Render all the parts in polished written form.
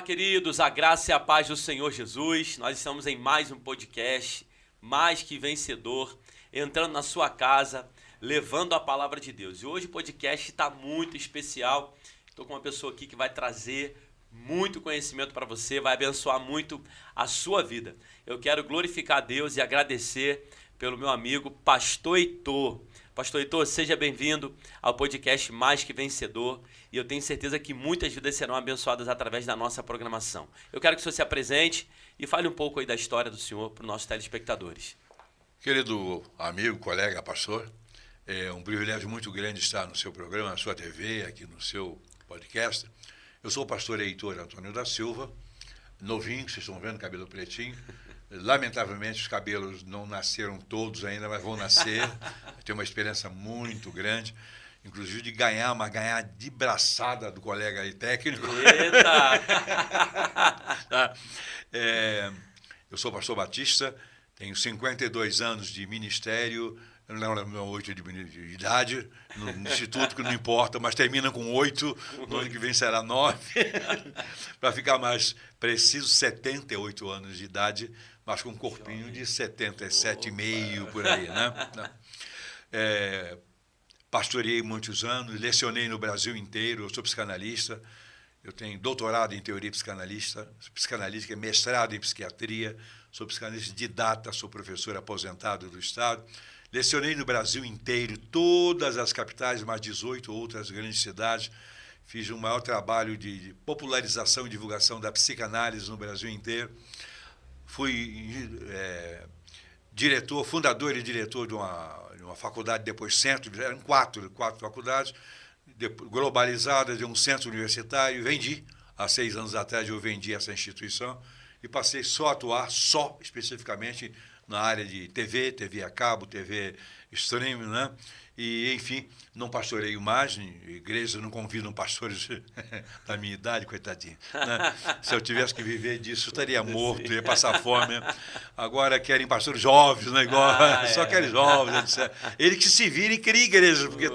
Olá, queridos, a graça e a paz do Senhor Jesus. Nós estamos em mais um podcast, Mais que Vencedor, entrando na sua casa, levando a palavra de Deus. E hoje o podcast está muito especial. Estou com uma pessoa aqui que vai trazer muito conhecimento para você, vai abençoar muito a sua vida. Eu quero glorificar a Deus e agradecer pelo meu amigo Pastor Heitor. Pastor Heitor, seja bem-vindo ao podcast Mais que Vencedor, e eu tenho certeza que muitas vidas serão abençoadas através da nossa programação. Eu quero que o senhor se apresente e fale um pouco aí da história do senhor para os nossos telespectadores. Querido amigo, colega, pastor, é um privilégio muito grande estar no seu programa, na sua TV, aqui no seu podcast. Eu sou o pastor Heitor Antônio da Silva, novinho, vocês estão vendo, cabelo pretinho. Lamentavelmente, os cabelos não nasceram todos ainda, mas vão nascer. Tenho uma experiência muito grande, inclusive de ganhar, mas ganhar de braçada do colega aí técnico. Eita! Eu sou pastor Batista, tenho 52 anos de ministério, não 8 de idade, no instituto, que não importa, mas termina com 8, no ano que vem será 9. Para ficar mais preciso, 78 anos de idade, mas com um corpinho de 77,5 por aí, né? Pastoreei muitos anos, lecionei no Brasil inteiro, eu sou psicanalista, eu tenho doutorado em teoria psicanalítica, mestrado em psiquiatria, sou psicanalista didata, sou professor aposentado do Estado, lecionei no Brasil inteiro, todas as capitais, mais 18 outras grandes cidades, fiz um maior trabalho de popularização e divulgação da psicanálise no Brasil inteiro, fui fundador e diretor de uma faculdade, depois centro, eram quatro faculdades, globalizadas, de um centro universitário, vendi, há 6 anos atrás eu vendi essa instituição e passei só a atuar, especificamente na área de TV a cabo, TV streaming, né? E, enfim, não pastoreio mais, igrejas não convidam pastores da minha idade, coitadinho. Né? Se eu tivesse que viver disso, eu estaria morto, ia passar fome. Agora querem pastores jovens, né? Só querem jovens, etc. Eles que se virem e criem igrejas, porque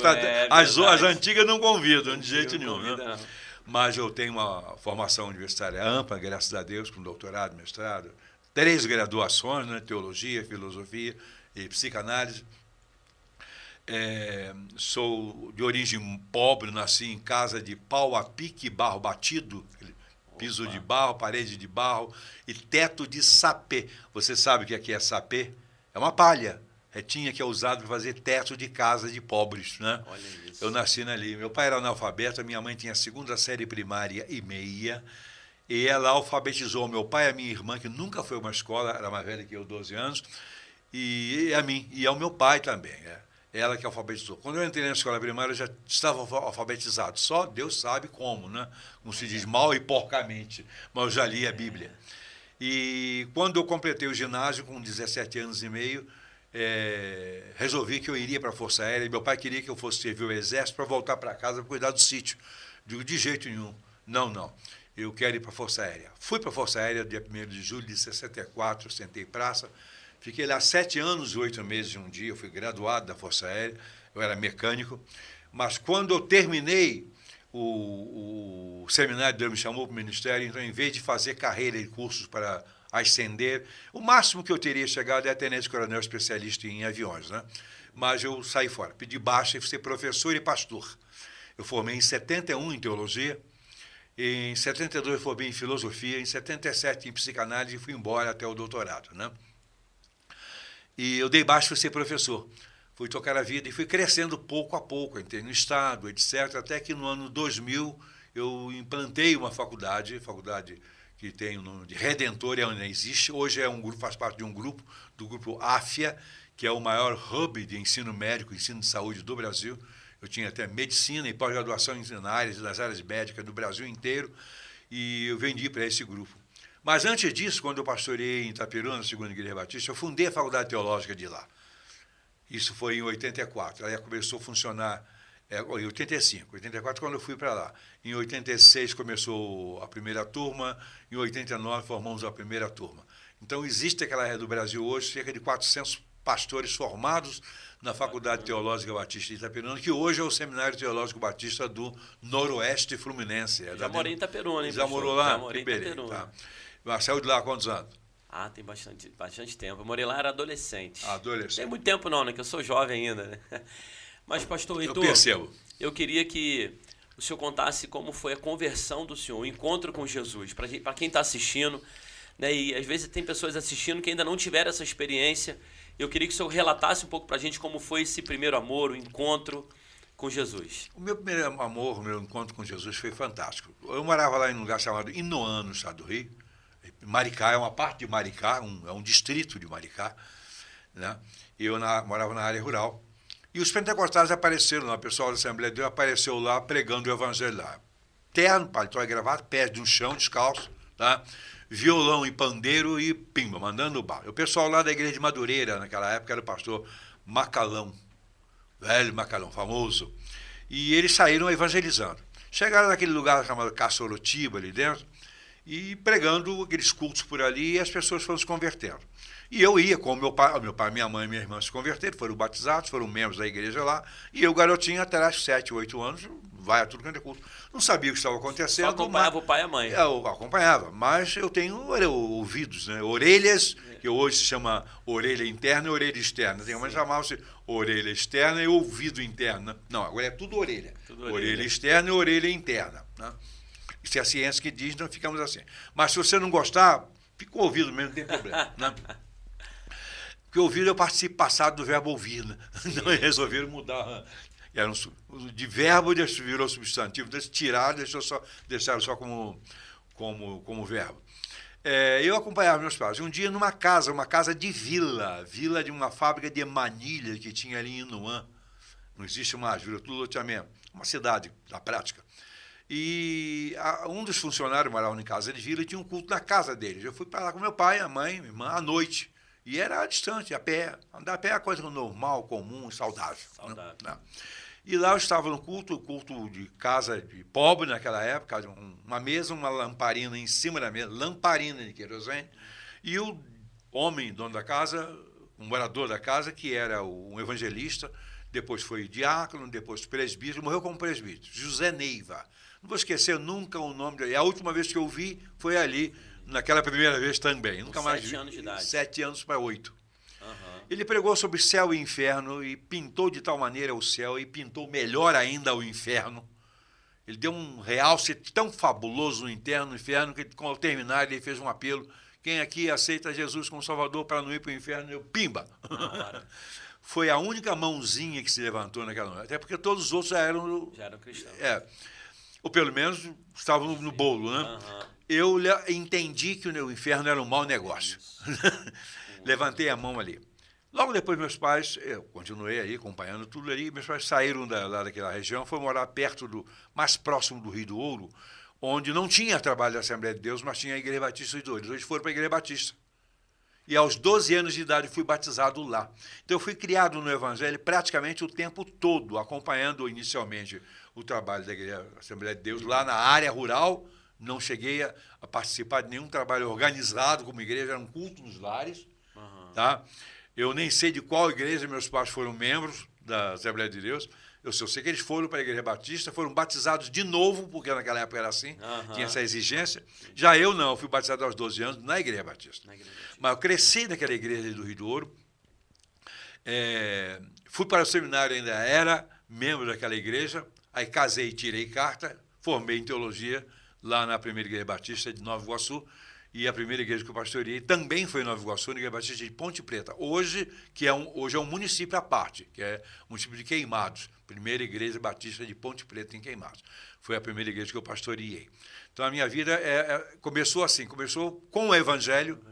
as antigas não convidam, de jeito nenhum. Né? Mas eu tenho uma formação universitária ampla, graças a Deus, com doutorado, mestrado, 3 graduações, né? Teologia, filosofia e psicanálise. Sou de origem pobre, nasci em casa de pau a pique, barro batido, piso de barro, parede de barro e teto de sapê. Você sabe o que aqui é sapê? É uma palha retinha que é usada para fazer teto de casa de pobres, né? Olha isso. Eu nasci ali. Meu pai era analfabeto, minha mãe tinha a 2ª série primária e meia, e ela alfabetizou meu pai e a minha irmã, que nunca foi a uma escola, era mais velha que eu, 12 anos, e a mim, e ao meu pai também, Ela que alfabetizou. Quando eu entrei na escola primária, eu já estava alfabetizado. Só Deus sabe como, né? Como se diz, mal e porcamente. Mas eu já li a Bíblia. E quando eu completei o ginásio, com 17 anos e meio, resolvi que eu iria para a Força Aérea. E meu pai queria que eu fosse servir o Exército para voltar para casa para cuidar do sítio. Digo, de jeito nenhum. Não. Eu quero ir para a Força Aérea. Fui para a Força Aérea, dia 1º de julho de 64, sentei praça. Fiquei lá 7 anos e 8 meses de um dia, eu fui graduado da Força Aérea, eu era mecânico, mas quando eu terminei o seminário, Deus me chamou para o Ministério, então, em vez de fazer carreira e cursos para ascender, o máximo que eu teria chegado é tenente-coronel especialista em aviões, né? Mas eu saí fora, pedi baixa e fui ser professor e pastor. Eu formei em 71 em teologia, em 72 eu formei em filosofia, em 77 em psicanálise e fui embora até o doutorado, né? E eu dei baixo para ser professor. Fui tocar a vida e fui crescendo pouco a pouco, entrei no Estado, etc. Até que no ano 2000 eu implantei uma faculdade que tem o nome de Redentor, ainda existe. Hoje faz parte de um grupo, do grupo AFIA, que é o maior hub de ensino médico, ensino de saúde do Brasil. Eu tinha até medicina e pós-graduação nas áreas médicas do Brasil inteiro, e eu vendi para esse grupo. Mas antes disso, quando eu pastoreei em Itaperuna, na 2ª Igreja Batista, eu fundei a Faculdade Teológica de lá. Isso foi em 84. Ela começou a funcionar em 85. 84, quando eu fui para lá. Em 86 começou a primeira turma, em 89 formamos a primeira turma. Então existe aquela área do Brasil hoje, cerca de 400 pastores formados na Faculdade Teológica Batista de Itaperuna, que hoje é o Seminário Teológico Batista do Noroeste Fluminense. Já morei em Itaperuna, hein, já morou lá? Já morei em Itaperuna. Tá. Mas saiu de lá há quantos anos? Ah, tem bastante tempo. Eu morei lá, era adolescente. Adolescente. Tem muito tempo não, né? Que eu sou jovem ainda, né? Mas, pastor Heitor, eu percebo. Eu queria que o senhor contasse como foi a conversão do senhor, o encontro com Jesus, para quem está assistindo, né? E às vezes tem pessoas assistindo que ainda não tiveram essa experiência. Eu queria que o senhor relatasse um pouco para a gente como foi esse primeiro amor, o encontro com Jesus. O meu primeiro amor, o meu encontro com Jesus foi fantástico. Eu morava lá em um lugar chamado Inoã, no estado do Rio. Maricá é uma parte de Maricá, é um distrito de Maricá, né? Eu morava na área rural. E os pentecostais apareceram lá, o pessoal da Assembleia de Deus apareceu lá pregando o evangelho lá. Terno, paletó e gravata, pés no chão, descalço, tá? Violão e pandeiro e pimba, mandando bala. O pessoal lá da igreja de Madureira, naquela época, era o pastor Macalão, velho Macalão, famoso. E eles saíram evangelizando. Chegaram naquele lugar chamado Caçorotiba, ali dentro, e pregando aqueles cultos por ali, e as pessoas foram se convertendo. E eu ia com meu pai, minha mãe e minha irmã se converteram, foram batizados, foram membros da igreja lá, e eu, garotinho, até lá 7, 8 anos, vai a tudo quanto é culto. Não sabia o que estava acontecendo. Só acompanhava o pai e a mãe. Eu acompanhava, mas eu tenho ouvidos, né? Orelhas, que hoje se chama orelha interna e orelha externa. Tem uma que chamava-se orelha externa e ouvido interno. Não, agora é tudo orelha. Orelha externa e orelha interna, né? Isso é a ciência que diz, então ficamos assim. Mas se você não gostar, fica com o ouvido mesmo, não tem problema, né? Porque ouvir é o participo passado do verbo ouvir, né? Então resolveram mudar. Era de verbo virou substantivo, então tiraram, deixaram só como verbo. Eu acompanhava meus pais. Um dia numa casa, uma casa de vila de uma fábrica de manilha que tinha ali em Inuã. Não existe mais, virou tudo loteamento. Uma cidade, na prática. E um dos funcionários morava em casa de vila e tinha um culto na casa deles. Eu fui para lá com meu pai, a mãe, minha irmã, à noite. E era distante, a pé. Andar a pé é coisa normal, comum, saudável. Né? E lá eu estava no culto de casa de pobre naquela época, uma mesa, uma lamparina em cima da mesa, lamparina de querosene. E o homem, dono da casa, um morador da casa, que era um evangelista, depois foi diácono, depois presbítero, morreu como presbítero, José Neiva. Não vou esquecer nunca o nome dele. A última vez que eu vi foi ali, naquela primeira vez também. Nunca mais vi. 7 anos de idade. 7 anos para 8. Uhum. Ele pregou sobre céu e inferno e pintou de tal maneira o céu e pintou melhor ainda o inferno. Ele deu um realce tão fabuloso no inferno que, ao terminar, ele fez um apelo. Quem aqui aceita Jesus como Salvador para não ir para o inferno? Eu, pimba! Foi a única mãozinha que se levantou naquela noite. Até porque todos os outros já eram cristãos. Ou pelo menos estavam no bolo, né? Uhum. Eu entendi que o inferno era um mau negócio. Levantei a mão ali. Logo depois, meus pais, eu continuei aí, acompanhando tudo ali, meus pais saíram lá daquela região, foram morar mais próximo do Rio do Ouro, onde não tinha trabalho da Assembleia de Deus, mas tinha a Igreja Batista dos Dores. Hoje foram para a Igreja Batista. E aos 12 anos de idade fui batizado lá. Então eu fui criado no Evangelho praticamente o tempo todo, acompanhando inicialmente o trabalho da Igreja Assembleia de Deus lá na área rural. Não cheguei a participar de nenhum trabalho organizado como igreja, era um culto nos lares. Uhum. Tá? Eu nem sei de qual igreja meus pais foram membros da Assembleia de Deus. Eu só sei que eles foram para a Igreja Batista, foram batizados de novo, porque naquela época era assim, tinha essa exigência. Já eu não, eu fui batizado aos 12 anos na Igreja Batista. Mas eu cresci naquela igreja do Rio do Ouro, fui para o seminário, ainda era membro daquela igreja, aí casei e tirei carta, formei em teologia lá na primeira Igreja Batista de Nova Iguaçu, e a primeira igreja que eu pastoreei também foi em Nova Iguaçu, na Igreja Batista de Ponte Preta. Hoje é um município à parte, que é o município de Queimados. Primeira Igreja Batista de Ponte Preta em Queimados. Foi a primeira igreja que eu pastoreei. Então a minha vida começou assim, começou com o Evangelho,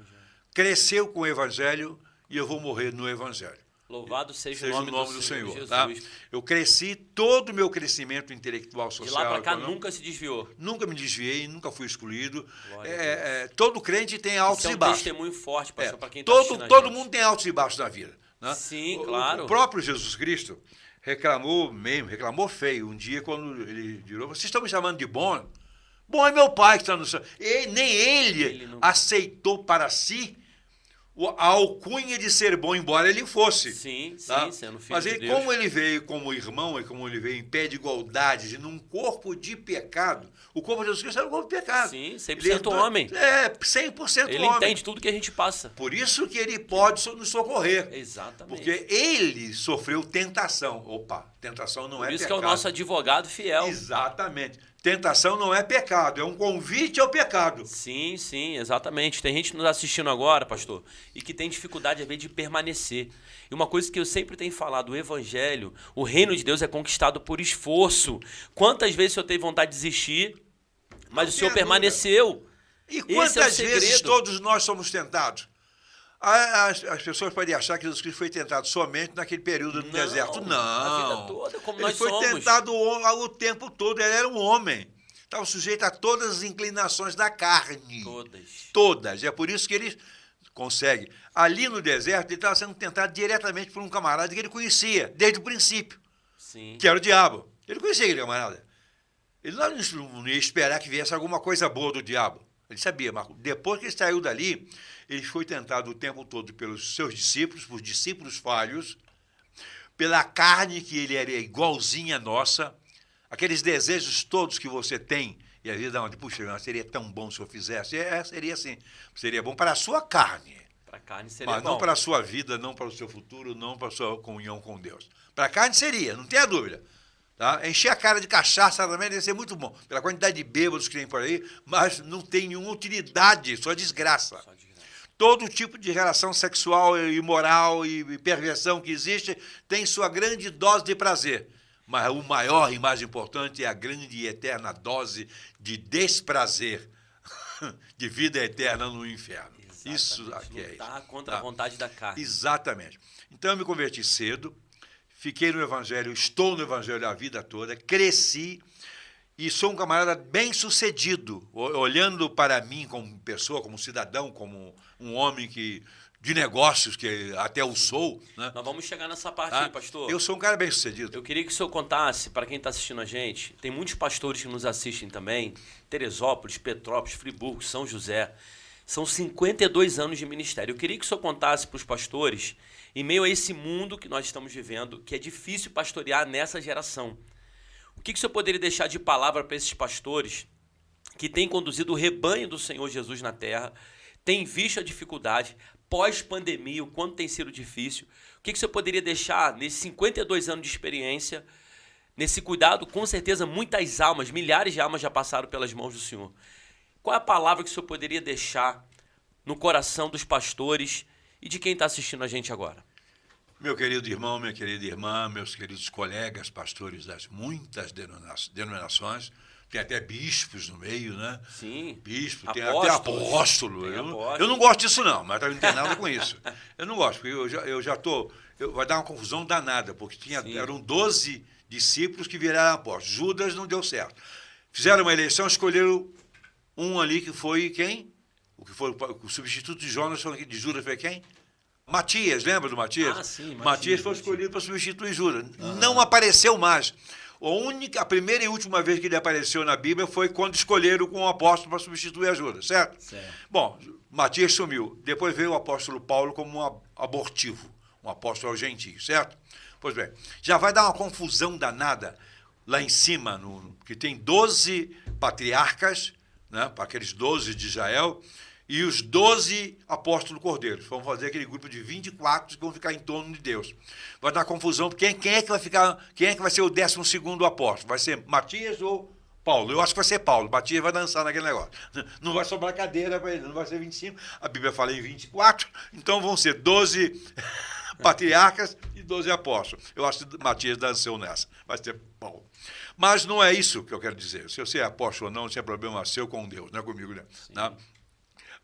cresceu com o Evangelho e eu vou morrer no Evangelho. Louvado seja o nome do Senhor Jesus. Tá? Eu cresci, todo o meu crescimento intelectual, social... De lá para cá nunca se desviou. Nunca me desviei, nunca fui excluído. Todo crente tem altos e baixos. Isso é um testemunho forte, pastor, para quem está assistindo todo mundo tem altos e baixos na vida. Né? Sim, claro. O próprio Jesus Cristo reclamou feio um dia quando ele virou: vocês estão me chamando de bom? Bom é meu pai que está no céu. Nem ele aceitou para si a alcunha de ser bom, embora ele fosse. Sim, sim, tá? sendo filho Mas de ele, Deus. como ele veio como irmão e como ele veio em pé de igualdade, num corpo de pecado, o corpo de Jesus Cristo era um corpo de pecado. Sim, 100% Ele homem. 100% Ele homem. entende tudo que a gente passa. Por isso que ele pode nos socorrer. Exatamente. Porque ele sofreu tentação. Opa, tentação não é pecado. Por isso que é o nosso advogado fiel. Exatamente. Tentação não é pecado, é um convite ao pecado. Sim, sim, exatamente. Tem gente nos assistindo agora, pastor, e que tem dificuldade, às vezes, de permanecer. E uma coisa que eu sempre tenho falado, o evangelho, o reino de Deus é conquistado por esforço. Quantas vezes o senhor teve vontade de desistir, mas o senhor permaneceu? E Esse é o quantas vezes segredo. todos nós somos tentados? As pessoas podem achar que Jesus Cristo foi tentado somente naquele período do deserto. Não. A vida toda, como ele nós foi somos. tentado o tempo todo. Ele era um homem. Estava sujeito a todas as inclinações da carne. Todas. É por isso que ele consegue. Ali no deserto, ele estava sendo tentado diretamente por um camarada que ele conhecia, desde o princípio. Sim. Que era o diabo. Ele conhecia aquele camarada. Ele não ia esperar que viesse alguma coisa boa do diabo. Ele sabia, mas depois que ele saiu dali, ele foi tentado o tempo todo pelos seus discípulos, por discípulos falhos, pela carne que ele era igualzinha à nossa, aqueles desejos todos que você tem, e às vezes, puxa, seria tão bom se eu fizesse. Seria assim, seria bom para a sua carne. Para a carne seria mas bom. Não para a sua vida, não para o seu futuro, não para a sua comunhão com Deus. Para a carne seria, não tenha dúvida. Tá? Encher a cara de cachaça também deve ser muito bom, pela quantidade de bêbados que tem por aí, mas não tem nenhuma utilidade, só desgraça. Todo tipo de relação sexual, imoral e perversão que existe tem sua grande dose de prazer. Mas o maior e mais importante é a grande e eterna dose de desprazer, de vida eterna no inferno. Exatamente. Isso aqui é lutar isso. contra a vontade da carne. Exatamente. Então eu me converti cedo, fiquei no Evangelho, estou no Evangelho a vida toda, cresci e sou um camarada bem-sucedido, olhando para mim como pessoa, como cidadão, como um homem de negócios, que até eu sou. Né? Nós vamos chegar nessa parte aí, pastor. Eu sou um cara bem-sucedido. Eu queria que o senhor contasse, para quem está assistindo a gente, tem muitos pastores que nos assistem também, Teresópolis, Petrópolis, Friburgo, São José. São 52 anos de ministério. Eu queria que o senhor contasse para os pastores, em meio a esse mundo que nós estamos vivendo, que é difícil pastorear nessa geração. O que o senhor poderia deixar de palavra para esses pastores que têm conduzido o rebanho do Senhor Jesus na terra, têm visto a dificuldade, pós-pandemia, o quanto tem sido difícil? O que o senhor poderia deixar nesses 52 anos de experiência, nesse cuidado? Com certeza, muitas almas, milhares de almas já passaram pelas mãos do Senhor. Qual é a palavra que o senhor poderia deixar no coração dos pastores e de quem está assistindo a gente agora? Meu querido irmão, minha querida irmã, meus queridos colegas, pastores das muitas denominações, tem até bispos no meio, né? Sim. Bispo, tem até apóstolo. Eu não gosto disso não, mas não tem nada com isso. Eu não gosto, porque eu já estou... Vai dar uma confusão danada, porque eram 12 discípulos que viraram apóstolos. Judas não deu certo. Fizeram uma eleição, escolheram um ali que foi quem? O substituto de Jonas, de Judas foi quem? Matias, lembra do Matias? Ah, sim, Matias foi escolhido para substituir Judas. Não apareceu mais. A primeira e última vez que ele apareceu na Bíblia foi quando escolheram um apóstolo para substituir a Judas, certo? Bom, Matias sumiu. Depois veio o apóstolo Paulo como um abortivo, um apóstolo aos gentios, certo? Pois bem, já vai dar uma confusão danada lá em cima, que tem 12 patriarcas, né, para aqueles 12 de Israel, e os 12 apóstolos cordeiros. Vamos fazer aquele grupo de 24 que vão ficar em torno de Deus. Vai dar confusão, porque quem é que vai ser o 12º apóstolo? Vai ser Matias ou Paulo? Eu acho que vai ser Paulo. Matias vai dançar naquele negócio. Não vai sobrar cadeira para ele, não vai ser 25. A Bíblia fala em 24, então vão ser 12 patriarcas e 12 apóstolos. Eu acho que Matias dançou nessa. Vai ser Paulo. Mas não é isso que eu quero dizer. Se você é apóstolo ou não, isso é problema seu com Deus, não é comigo, né?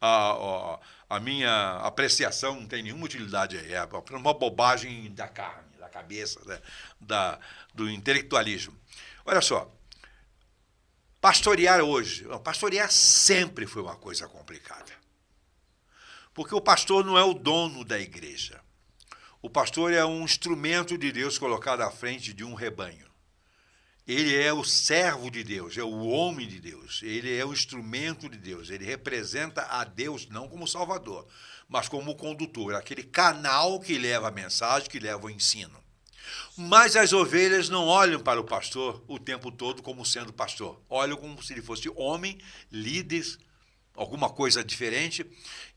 A minha apreciação não tem nenhuma utilidade aí. É uma bobagem da carne, da cabeça, né? Do intelectualismo. Olha só, pastorear sempre foi uma coisa complicada. Porque o pastor não é o dono da igreja. O pastor é um instrumento de Deus colocado à frente de um rebanho. Ele é o servo de Deus, é o homem de Deus, ele é o instrumento de Deus, ele representa a Deus não como Salvador, mas como condutor, aquele canal que leva a mensagem, que leva o ensino. Mas as ovelhas não olham para o pastor o tempo todo como sendo pastor, olham como se ele fosse homem, líder, alguma coisa diferente,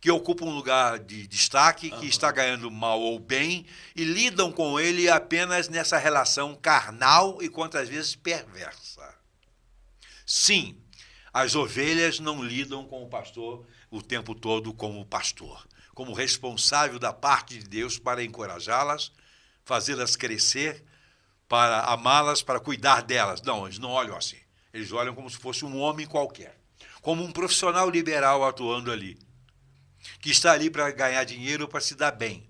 que ocupa um lugar de destaque, que está ganhando mal ou bem, e lidam com ele apenas nessa relação carnal e quantas vezes perversa. Sim, as ovelhas não lidam com o pastor o tempo todo como pastor, como responsável da parte de Deus para encorajá-las, fazê-las crescer, para amá-las, para cuidar delas. Não, eles não olham assim. Eles olham como se fosse um homem qualquer, como um profissional liberal atuando ali, que está ali para ganhar dinheiro ou para se dar bem.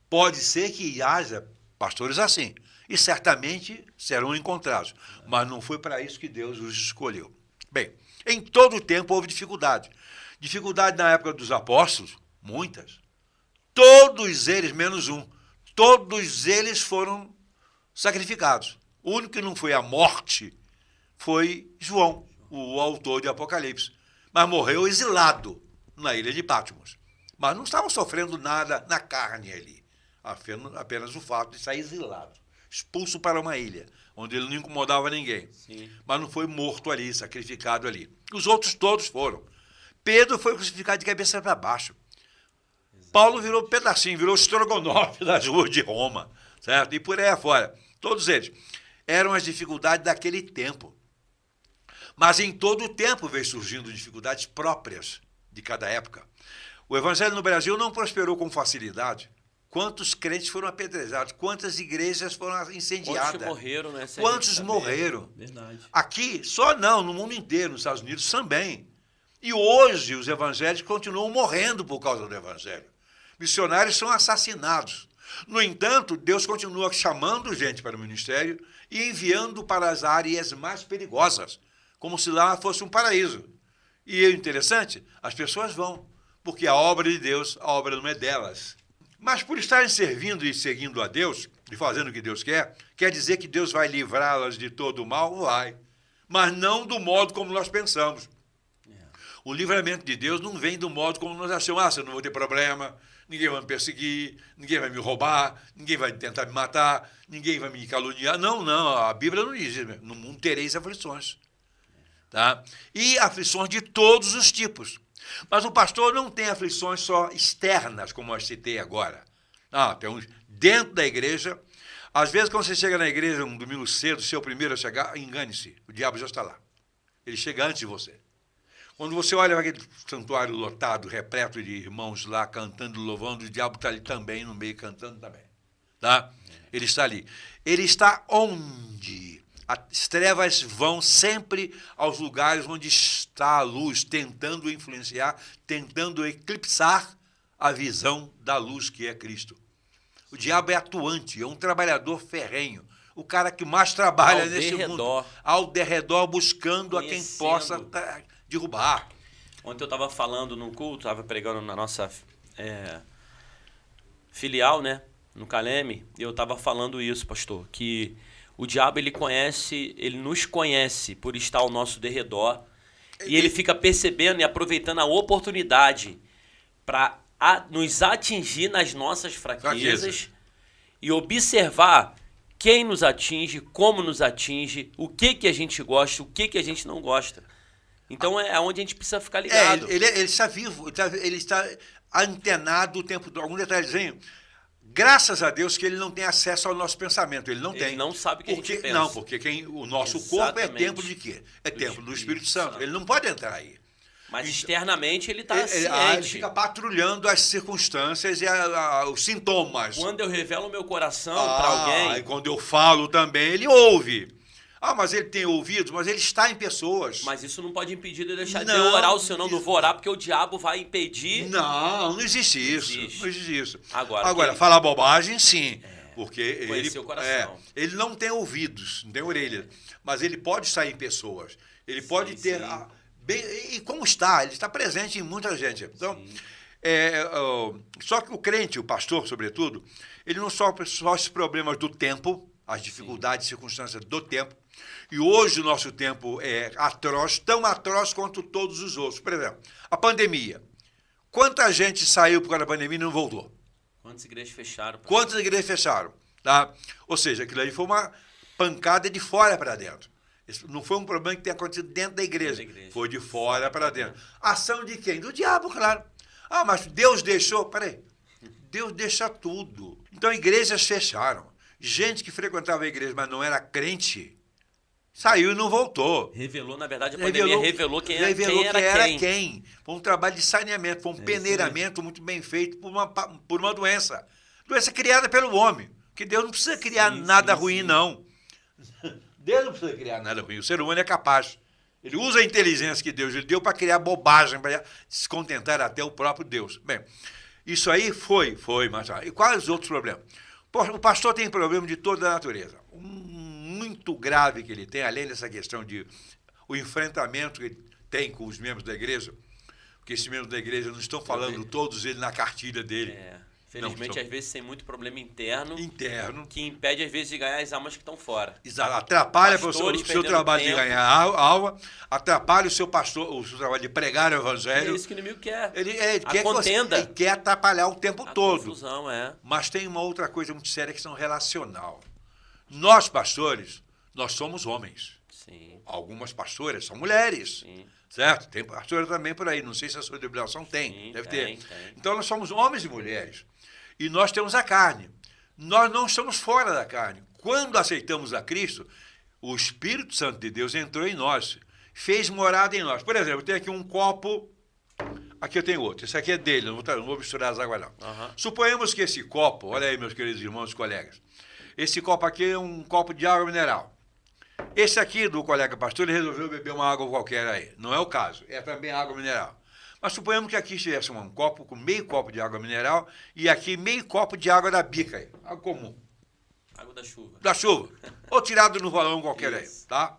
Pode ser que haja pastores assim, e certamente serão encontrados, mas não foi para isso que Deus os escolheu. Bem, em todo o tempo houve dificuldade. Dificuldade na época dos apóstolos, muitas. Todos eles, menos um, todos eles foram sacrificados. O único que não foi à morte foi João, o autor de Apocalipse, mas morreu exilado na ilha de Patmos. Mas não estava sofrendo nada na carne ali, apenas o fato de estar exilado, expulso para uma ilha, onde ele não incomodava ninguém. Sim. Mas não foi morto ali, sacrificado ali. Os outros todos foram. Pedro foi crucificado de cabeça para baixo. Exato. Paulo virou pedacinho, virou estrogonofe das ruas de Roma, certo? E por aí afora. Todos eles. Eram as dificuldades daquele tempo. Mas em todo o tempo veio surgindo dificuldades próprias de cada época. O evangelho no Brasil não prosperou com facilidade. Quantos crentes foram apedrejados? Quantas igrejas foram incendiadas? Quantos morreram, né? Quantos morreram? Verdade. Aqui, só não, no mundo inteiro, nos Estados Unidos também. E hoje os evangélicos continuam morrendo por causa do evangelho. Missionários são assassinados. No entanto, Deus continua chamando gente para o ministério e enviando para as áreas mais perigosas, como se lá fosse um paraíso. E é interessante, as pessoas vão, porque a obra de Deus, a obra não é delas. Mas por estarem servindo e seguindo a Deus, e fazendo o que Deus quer dizer que Deus vai livrá-las de todo o mal? Vai. Mas não do modo como nós pensamos. O livramento de Deus não vem do modo como nós achamos. Eu não vou ter problema, ninguém vai me perseguir, ninguém vai me roubar, ninguém vai tentar me matar, ninguém vai me caluniar. Não, a Bíblia não diz isso. No mundo tereis aflições. Tá? E aflições de todos os tipos. Mas o pastor não tem aflições só externas, como eu citei agora. Tem uns dentro da igreja. Às vezes, quando você chega na igreja um domingo cedo, ser o primeiro a chegar, engane-se, o diabo já está lá. Ele chega antes de você. Quando você olha para aquele santuário lotado, repleto de irmãos lá cantando, louvando, o diabo está ali também, no meio, cantando também. Tá? Ele está ali. Ele está onde? As trevas vão sempre aos lugares onde está a luz, tentando influenciar, tentando eclipsar a visão da luz que é Cristo. O diabo é atuante, é um trabalhador ferrenho, o cara que mais trabalha nesse mundo, ao derredor, buscando a quem possa derrubar. Ontem eu estava falando num culto, estava pregando na nossa filial, né, no Caleme, e eu estava falando isso, pastor, que o diabo, ele nos conhece por estar ao nosso derredor, e ele fica percebendo e aproveitando a oportunidade para nos atingir nas nossas fraquezas e observar quem nos atinge, como nos atinge, o que a gente gosta, o que a gente não gosta. Então é onde a gente precisa ficar ligado. Ele está vivo, ele está antenado o tempo todo. Algum detalhezinho? Graças a Deus que ele não tem acesso ao nosso pensamento. Ele não tem. Ele não sabe o que a gente pensa. Não, porque o nosso corpo é templo de quê? É templo do Espírito Santo. Ele não pode entrar aí. Mas externamente ele está ciente. Ele fica patrulhando as circunstâncias e os sintomas. Quando eu revelo o meu coração para alguém... E quando eu falo também, ele ouve. Mas ele tem ouvidos, mas ele está em pessoas. Mas isso não pode impedir de eu deixar de orar, ou se eu não vou orar, porque o diabo vai impedir. Não existe isso. Não existe isso. Agora falar bobagem, sim. Porque conhecer o coração. Ele não tem ouvidos, não tem orelha. Mas ele pode estar em pessoas. Ele pode ter... e como está? Ele está presente em muita gente. Então, só que o crente, o pastor, sobretudo, ele não sofre só os problemas do tempo, as dificuldades e circunstâncias do tempo. E hoje o nosso tempo é atroz, tão atroz quanto todos os outros. Por exemplo, a pandemia. Quanta gente saiu por causa da pandemia e não voltou? Quantas igrejas fecharam? Quantas igrejas fecharam? Tá? Ou seja, aquilo aí foi uma pancada de fora para dentro. Isso não foi um problema que tenha acontecido dentro da igreja. Foi de fora para dentro. Ação de quem? Do diabo, claro. Ah, mas Deus deixou? Peraí. Deus deixa tudo. Então, igrejas fecharam. Gente que frequentava a igreja, mas não era crente, saiu e não voltou. Revelou, na verdade, a pandemia revelou quem era quem. Foi um trabalho de saneamento, foi um peneiramento muito bem feito por uma doença. Doença criada pelo homem. Porque Deus não precisa criar nada ruim, não. Deus não precisa criar nada ruim. O ser humano é capaz. Ele usa a inteligência que Deus lhe deu para criar bobagem, para se contentar até o próprio Deus. Bem, isso aí foi, mas... E quais os outros problemas? O pastor tem problema de toda a natureza. Muito grave que ele tem, além dessa questão de o enfrentamento que ele tem com os membros da igreja, porque esses membros da igreja não estão falando todos eles na cartilha dele. Felizmente, às vezes, tem muito problema interno que impede, às vezes, de ganhar as almas que estão fora. Exato. Atrapalha o seu trabalho de ganhar alma, atrapalha o seu trabalho de pregar o evangelho. É isso que o inimigo quer. Ele quer atrapalhar o tempo todo. Confusão, Mas tem uma outra coisa muito séria, que são relacional. Nós, pastores, nós somos homens. Sim. Algumas pastoras são mulheres. Sim. Certo? Tem pastora também por aí. Não sei se a sua denominação tem. Sim, deve ter. Tem. Então, nós somos homens e mulheres. E nós temos a carne. Nós não estamos fora da carne. Quando aceitamos a Cristo, o Espírito Santo de Deus entrou em nós, fez morada em nós. Por exemplo, eu tenho aqui um copo, aqui eu tenho outro. Esse aqui é dele, não vou misturar as águas, não. Suponhamos que esse copo, olha aí, meus queridos irmãos e colegas, esse copo aqui é um copo de água mineral. Esse aqui do colega pastor, ele resolveu beber uma água qualquer aí. Não é o caso, é também água mineral. Mas suponhamos que aqui estivesse um copo com meio copo de água mineral e aqui meio copo de água da bica aí, água comum. Água da chuva. Da chuva. Ou tirado no valão qualquer Isso. aí, tá?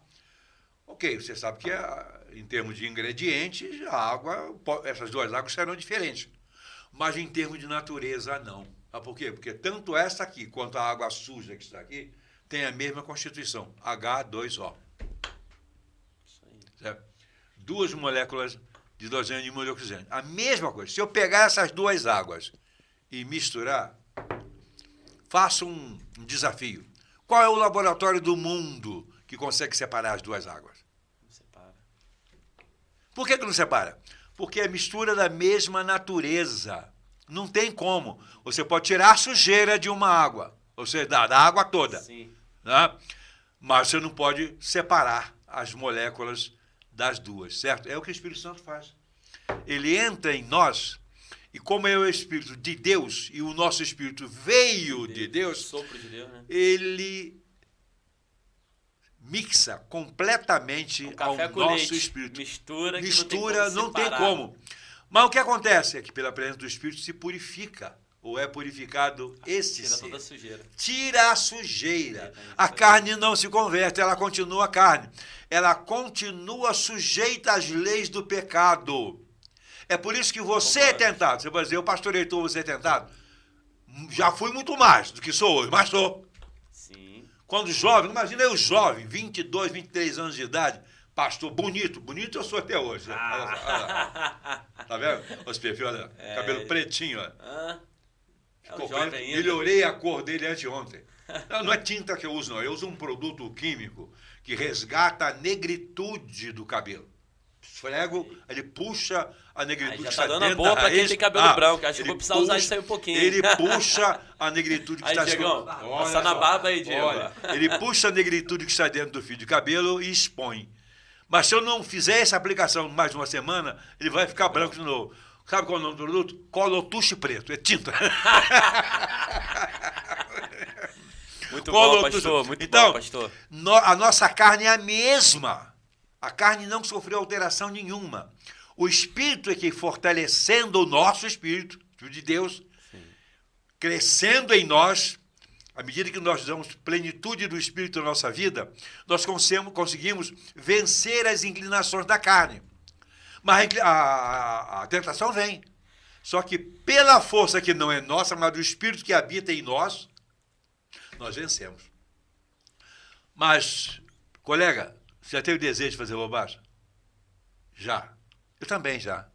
Ok, você sabe que em termos de ingredientes, a água, essas duas águas serão diferentes. Mas em termos de natureza, não. Sabe por quê? Porque tanto essa aqui quanto a água suja que está aqui tem a mesma constituição, H2O. Isso aí. Certo? Duas moléculas de hidrogênio e uma de oxigênio. A mesma coisa. Se eu pegar essas duas águas e misturar, faço um desafio. Qual é o laboratório do mundo que consegue separar as duas águas? Não separa. Por que não separa? Porque é mistura da mesma natureza. Não tem como. Você pode tirar a sujeira de uma água, ou seja, da água toda. Sim. Né? Mas você não pode separar as moléculas das duas, certo? É o que o Espírito Santo faz. Ele entra em nós, e como é o Espírito de Deus, e o nosso Espírito veio de Deus, Sopro de Deus, né? ele mixa completamente ao nosso Espírito. Mistura, não tem como. Mas o que acontece é que pela presença do Espírito se purifica, ou é purificado esse Tira ser. toda a sujeira. Tira a sujeira. A carne não se converte, ela continua carne. Ela continua sujeita às leis do pecado. É por isso que você é tentado. Você vai dizer, eu pastor Heitor, você é tentado? Já fui muito mais do que sou hoje, mas sou. Sim. Quando jovem, imagina eu jovem, 22, 23 anos de idade, pastor, bonito eu sou até hoje. Olha lá. Tá vendo? Os perfis, olha, cabelo pretinho, ó. Melhorei a cor dele anteontem. Não é tinta que eu uso, não. Eu uso um produto químico que resgata a negritude do cabelo. Esfrego, ele puxa a negritude que está dentro da raiz. Já tá dando a boa para quem tem cabelo branco. Acho que vou precisar usar isso aí um pouquinho. Ele puxa a negritude que está dentro. Passa na barba aí, Diego. Olha, ele puxa a negritude que está dentro do fio de cabelo e expõe. Mas se eu não fizer essa aplicação mais de uma semana, ele vai ficar branco de novo. Sabe qual é o nome do produto? Colotuche preto. É tinta. Muito bom, pastor. Muito bom, pastor. A nossa carne é a mesma. A carne não sofreu alteração nenhuma. O Espírito é que, fortalecendo o nosso Espírito, de Deus, sim, crescendo em nós, à medida que nós damos plenitude do Espírito na nossa vida, nós conseguimos vencer as inclinações da carne. Mas a tentação vem. Só que pela força que não é nossa, mas do Espírito que habita em nós, nós vencemos. Mas, colega, você já teve desejo de fazer bobagem? Já. Eu também já.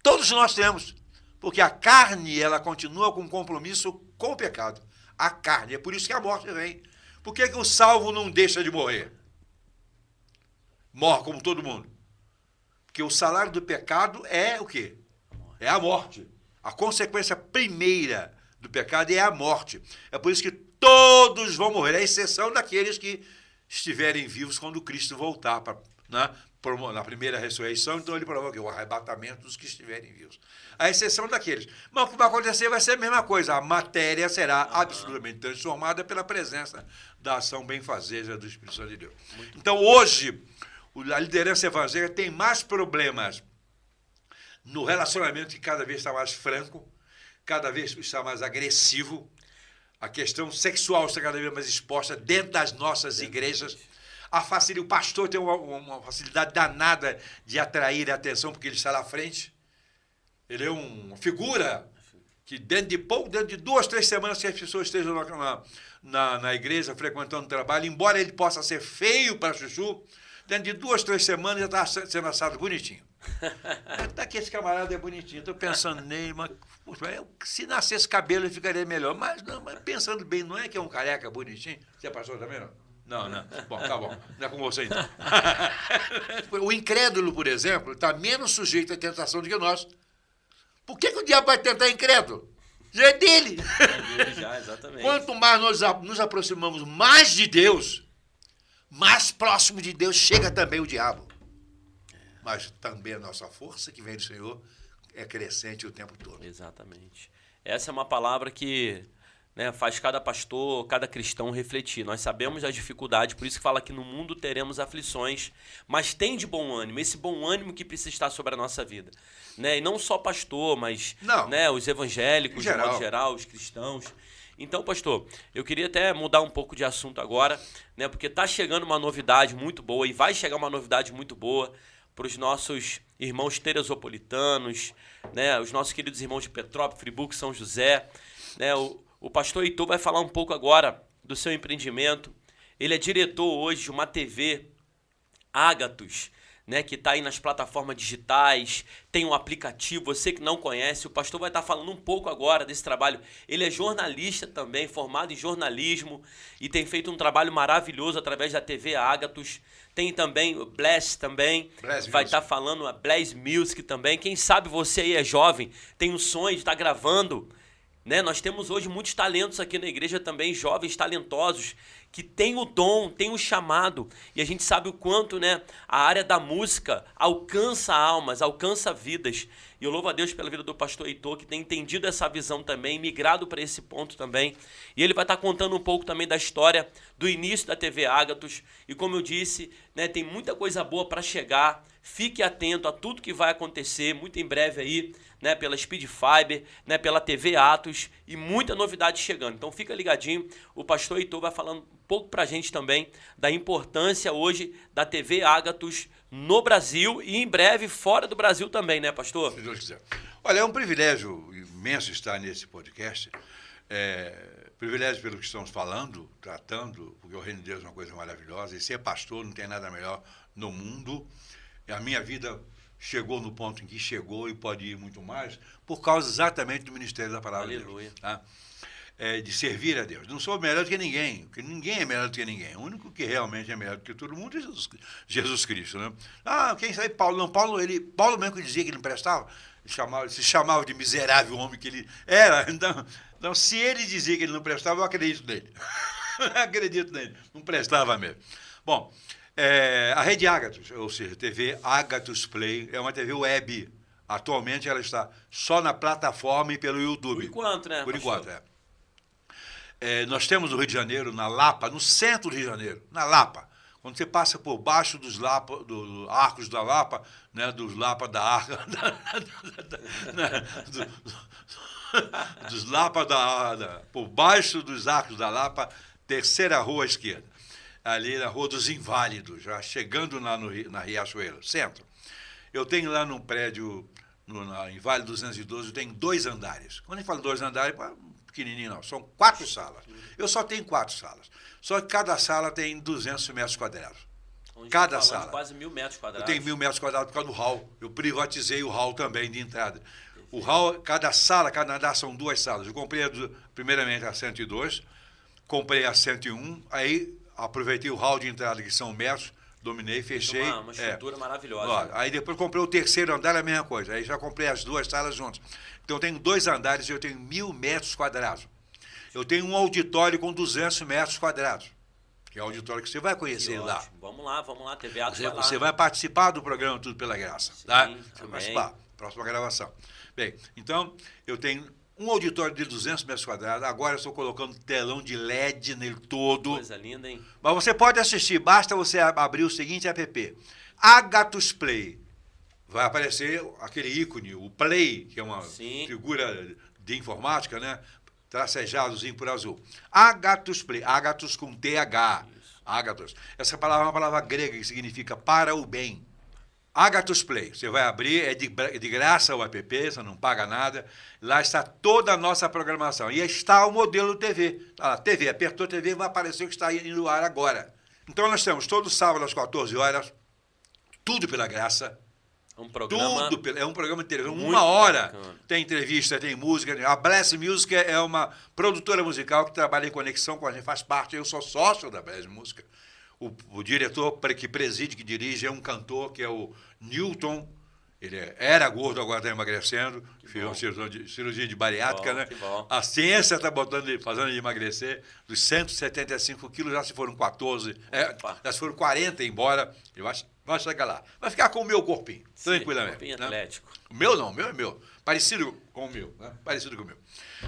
Todos nós temos. Porque a carne, ela continua com um compromisso com o pecado. A carne. É por isso que a morte vem. Por que o salvo não deixa de morrer? Morre como todo mundo. Porque o salário do pecado é o quê? É a morte. A consequência primeira do pecado é a morte. É por isso que todos vão morrer, à exceção daqueles que estiverem vivos quando Cristo voltar na primeira ressurreição. Então ele provoca o arrebatamento dos que estiverem vivos. À exceção daqueles. Mas o que vai acontecer vai ser a mesma coisa. A matéria será absolutamente transformada pela presença da ação benfazeja do Espírito Santo de Deus. Então hoje, a liderança evangélica tem mais problemas no relacionamento, que cada vez está mais franco, cada vez está mais agressivo. A questão sexual está cada vez mais exposta dentro das nossas igrejas. O pastor tem uma facilidade danada de atrair a atenção, porque ele está na frente. Ele é uma figura que dentro de 2, 3 semanas que as pessoas estejam na igreja, frequentando o trabalho, embora ele possa ser feio para chuchu, dentro de 2, 3 semanas já está sendo assado bonitinho. Tá que esse camarada é bonitinho. Estou pensando nele, mas se nascesse cabelo ele ficaria melhor. Mas pensando bem, não é que é um careca bonitinho? Você é pastor também, não? Não. Bom, tá bom. Não é com você, então. O incrédulo, por exemplo, está menos sujeito à tentação do que nós. Por que o diabo vai tentar incrédulo? Já é dele. É dele já, exatamente. Quanto mais nós nos aproximamos mais de Deus, mais próximo de Deus chega também o diabo. Mas também a nossa força que vem do Senhor é crescente o tempo todo. Exatamente. Essa é uma palavra que faz cada pastor, cada cristão refletir. Nós sabemos das dificuldades, por isso que fala que no mundo teremos aflições, mas tem de bom ânimo, esse bom ânimo que precisa estar sobre a nossa vida. E não só pastor, mas os evangélicos, de modo geral, os cristãos. Então, pastor, eu queria até mudar um pouco de assunto agora, porque está chegando uma novidade muito boa, e vai chegar uma novidade muito boa para os nossos irmãos teresopolitanos, os nossos queridos irmãos de Petrópolis, Friburgo, São José. O pastor Heitor vai falar um pouco agora do seu empreendimento. Ele é diretor hoje de uma TV Ágatos, que está aí nas plataformas digitais, tem um aplicativo, você que não conhece, o pastor vai estar falando um pouco agora desse trabalho. Ele é jornalista também, formado em jornalismo, e tem feito um trabalho maravilhoso através da TV Ágatos. Tem também o Bless também, vai estar falando a Bless Music também. Quem sabe você aí é jovem, tem um sonho de estar gravando. Nós temos hoje muitos talentos aqui na igreja também, jovens talentosos, que têm o dom, têm o chamado. E a gente sabe o quanto a área da música alcança almas, alcança vidas. E eu louvo a Deus pela vida do pastor Heitor, que tem entendido essa visão também, migrado para esse ponto também. E ele vai estar contando um pouco também da história do início da TV Ágatos. E como eu disse, tem muita coisa boa para chegar. Fique atento a tudo que vai acontecer muito em breve aí, pela Speed Fiber, pela TV Atos, e muita novidade chegando. Então fica ligadinho, o pastor Heitor vai falando um pouco pra gente também da importância hoje da TV Ágatos no Brasil e em breve fora do Brasil também, pastor? Se Deus quiser. Olha, é um privilégio imenso estar nesse podcast. Privilégio pelo que estamos falando, tratando, porque o reino de Deus é uma coisa maravilhosa, e ser pastor não tem nada melhor no mundo. A minha vida chegou no ponto em que chegou e pode ir muito mais, por causa exatamente do ministério da palavra de Deus. Tá? De servir a Deus. Não sou melhor do que ninguém, porque ninguém é melhor do que ninguém. O único que realmente é melhor do que todo mundo é Jesus Cristo. Quem sabe Paulo? Não, Paulo mesmo que dizia que ele não prestava, se chamava de miserável homem que ele era. Então, se ele dizia que ele não prestava, eu acredito nele. Acredito nele. Não prestava mesmo. Bom, a Rede Ágatos, ou seja, TV Ágatos Play, é uma TV web. Atualmente ela está só na plataforma e pelo YouTube. Por enquanto, né? Por enquanto, nós temos no Rio de Janeiro, na Lapa, no centro do Rio de Janeiro, na Lapa. Quando você passa por baixo dos arcos da Lapa, dos Lapa da Arca, dos Lapa por baixo dos arcos da Lapa, terceira rua à esquerda. Ali na Rua dos Inválidos, já chegando lá na Riachuelo, centro. Eu tenho lá num prédio, em Vale 212, eu tenho 2 andares. Quando eu falo 2 andares, pequenininho não, são 4 salas. Eu só tenho 4 salas. Só que cada sala tem 200 metros quadrados. Cada sala. Quase 1.000 metros quadrados. Eu tenho 1.000 metros quadrados por causa do hall. Eu privatizei o hall também de entrada. O hall, cada sala, cada andar são 2 salas. Eu comprei primeiramente a 102, comprei a 101, aí aproveitei o hall de entrada, que são metros, dominei, fechei. Uma estrutura maravilhosa. Ó, aí depois comprei o terceiro andar, a mesma coisa. Aí já comprei as 2 salas juntas. Então eu tenho 2 andares e eu tenho 1.000 metros quadrados. Eu tenho um auditório com 200 metros quadrados, que é o auditório que você vai conhecer lá. Vamos lá, TV Atos vai lá. Você vai participar do programa Tudo Pela Graça. Sim, tá? também. Você vai participar, próxima gravação. Bem, então eu tenho um auditório de 200 metros quadrados, agora eu estou colocando telão de LED nele todo. Coisa linda, hein? Mas você pode assistir, basta você abrir o seguinte app, Agathos Play. Vai aparecer aquele ícone, o Play, que é uma figura de informática, né? Tracejadozinho por azul. Agathos Play, Agathos com TH. Agathos. Essa palavra é uma palavra grega que significa para o bem. Agathos Play. Você vai abrir, é de graça o app, você não paga nada. Lá está toda a nossa programação. E está o modelo TV. Tá lá, TV, apertou TV, vai aparecer o que está indo no ar agora. Então nós temos todo sábado às 14 horas, Tudo Pela Graça. Um programa é um programa de televisão, 1 hora. Bacana. Tem entrevista, tem música. A Bless Music é uma produtora musical que trabalha em conexão com a gente, faz parte. Eu sou sócio da Bless Music. O diretor que preside, que dirige, é um cantor que é o Newton. Ele era gordo, agora está emagrecendo. Fez uma cirurgia de bariátrica, né? A ciência está fazendo ele emagrecer. Dos 175 quilos já se foram 14, já se foram 40 embora. Eu acho. Vai chegar lá. Vai ficar com o meu corpinho, tranquilamente. Corpinho atlético. O meu não, o meu é meu. Parecido com o meu, né? Parecido com o meu.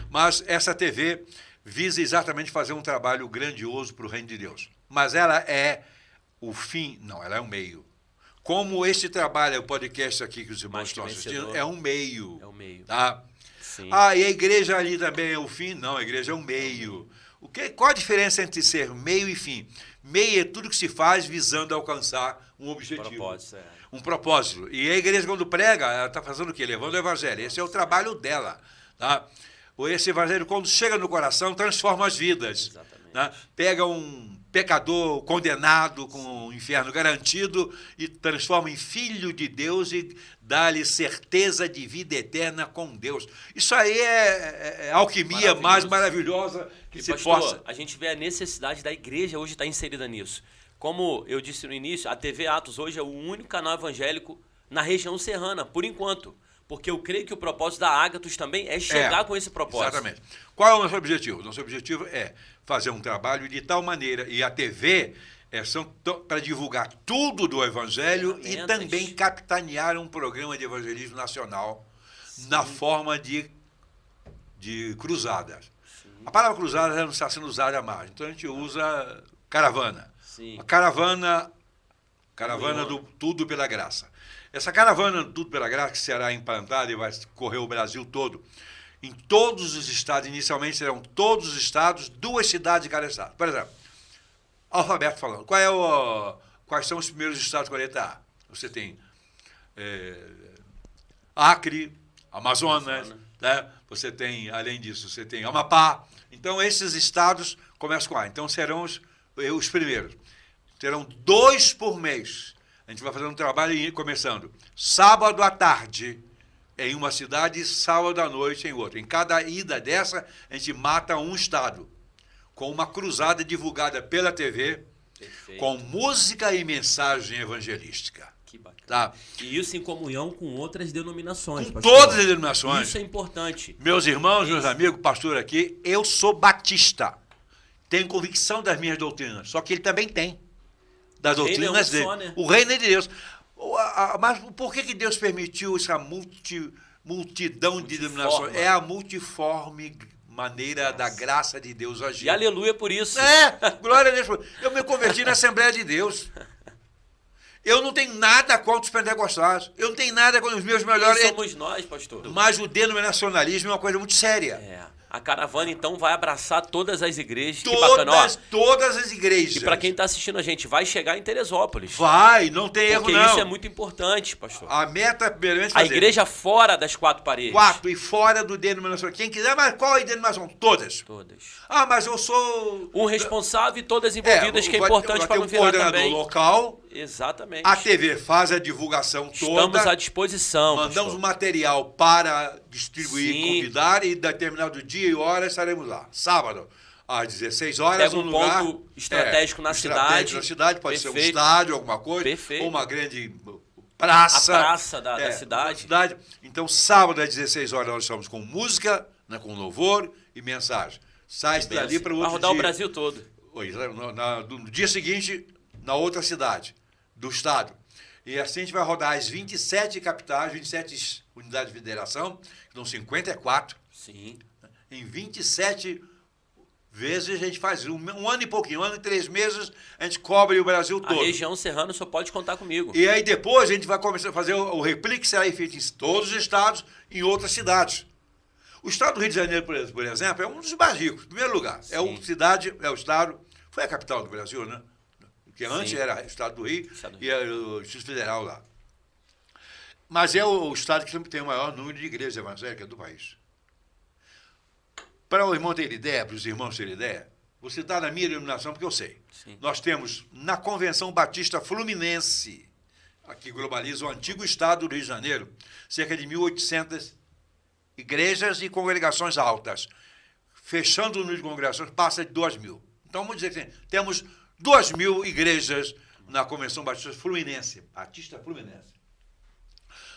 Mas essa TV visa exatamente fazer um trabalho grandioso para o reino de Deus. Mas ela é o fim, não, ela é um meio. Como este trabalho, o podcast aqui que os irmãos estão assistindo, é um meio. É um meio. Tá? Sim. E a igreja ali também é o fim? Não, a igreja é um meio. Qual a diferença entre ser meio e fim? Meio é tudo que se faz visando alcançar um objetivo. Um propósito. E a igreja, quando prega, ela está fazendo o quê? Levando o evangelho. Esse é o trabalho dela. Tá? Esse evangelho, quando chega no coração, transforma as vidas. Exatamente. Tá? Pega um pecador condenado com o inferno garantido e transforma em filho de Deus e dá-lhe certeza de vida eterna com Deus. Isso aí é a alquimia mais maravilhosa que se possa. A gente vê a necessidade da igreja hoje estar inserida nisso. Como eu disse no início, a TV Atos hoje é o único canal evangélico na região serrana, por enquanto. Porque eu creio que o propósito da Agathos também é chegar com esse propósito. Exatamente. Qual é o nosso objetivo? Nosso objetivo é fazer um trabalho de tal maneira, e a TV para divulgar tudo do Evangelho e também capitanear um programa de evangelismo nacional na forma de cruzadas. Sim. A palavra cruzada não está sendo usada mais, então a gente usa caravana. Sim. A caravana do Tudo Pela Graça. Essa caravana do Tudo Pela Graça, que será implantada e vai correr o Brasil todo, em todos os estados, inicialmente serão todos os estados, 2 cidades de cada estado. Por exemplo, alfabeto falando, quais são os primeiros estados com a letra A? Você tem Acre, Amazonas, né? Você tem, além disso, você tem Amapá. Então, esses estados começam com A. Então, serão os primeiros. Terão 2 por mês. A gente vai fazer um trabalho começando sábado à tarde em uma cidade e sábado à noite em outra. Em cada ida dessa, a gente mata um estado, com uma cruzada divulgada pela TV, perfeito, com música e mensagem evangelística. Que bacana. Tá? E isso em comunhão com outras denominações. Com todas as denominações. Isso é importante. Meus irmãos, meus amigos, pastor aqui, eu sou batista. Tenho convicção das minhas doutrinas, só que ele também tem. Das doutrinas dele. Né? O reino é de Deus. Mas por que Deus permitiu essa multidão de denominações? É a multiforme maneira da graça de Deus agir. E aleluia por isso. Glória a Deus. Eu me converti na Assembleia de Deus. Eu não tenho nada contra os pentecostais. Eu não tenho nada contra os meus melhores. Quem somos nós, pastor? Mas o denominacionalismo é uma coisa muito séria. A caravana, então, vai abraçar todas as igrejas. Que bacana, ó. Todas as igrejas. E para quem está assistindo a gente, vai chegar em Teresópolis. Vai, não tem erro, não. Porque isso é muito importante, pastor. A meta é, primeiramente, fazer... A igreja fora das 4 paredes. 4 e fora do denominação. Quem quiser, mas qual é a denominação? Todas. Todas. Ah, mas eu sou... Um responsável e todas envolvidas, que é importante para não virar também. Local. Exatamente. A TV faz a divulgação toda. Estamos à disposição, Mandamos o material para distribuir, Sim. convidar, e determinado dia e hora estaremos lá. Sábado, às 16 horas, Pega um ponto estratégico na cidade. Pode ser um estádio, alguma coisa. Perfeito. Ou uma grande praça. A praça da cidade. Então, sábado, às 16 horas, nós estamos com música, né, com louvor e mensagem. Sai dali para o outro dia. Vai rodar o Brasil todo. No dia seguinte, na outra cidade do estado. E assim a gente vai rodar as 27 capitais, 27 unidades de federação, que são 54. Sim. Em 27 vezes a gente faz um ano e pouquinho, 1 ano e 3 meses, a gente cobre o Brasil todo. A região serrana só pode contar comigo. E aí depois a gente vai começar a fazer o replique, que será feito em todos os estados, em outras cidades. O estado do Rio de Janeiro, por exemplo, é um dos mais ricos, em primeiro lugar. Sim. É o estado, foi a capital do Brasil, né? Que antes Sim. era o estado do Rio Estado do e era o Distrito Federal lá. Mas é o estado que sempre tem o maior número de igrejas evangélicas do país. Para o irmão ter ideia, para os irmãos terem ideia, vou citar na minha denominação, porque eu sei. Sim. Nós temos na Convenção Batista Fluminense, que globaliza o antigo estado do Rio de Janeiro, cerca de 1.800 igrejas e congregações altas. Fechando o número de congregações, passa de 2.000. Então, vamos dizer que temos 2.000 igrejas na Convenção Batista Fluminense. Batista Fluminense.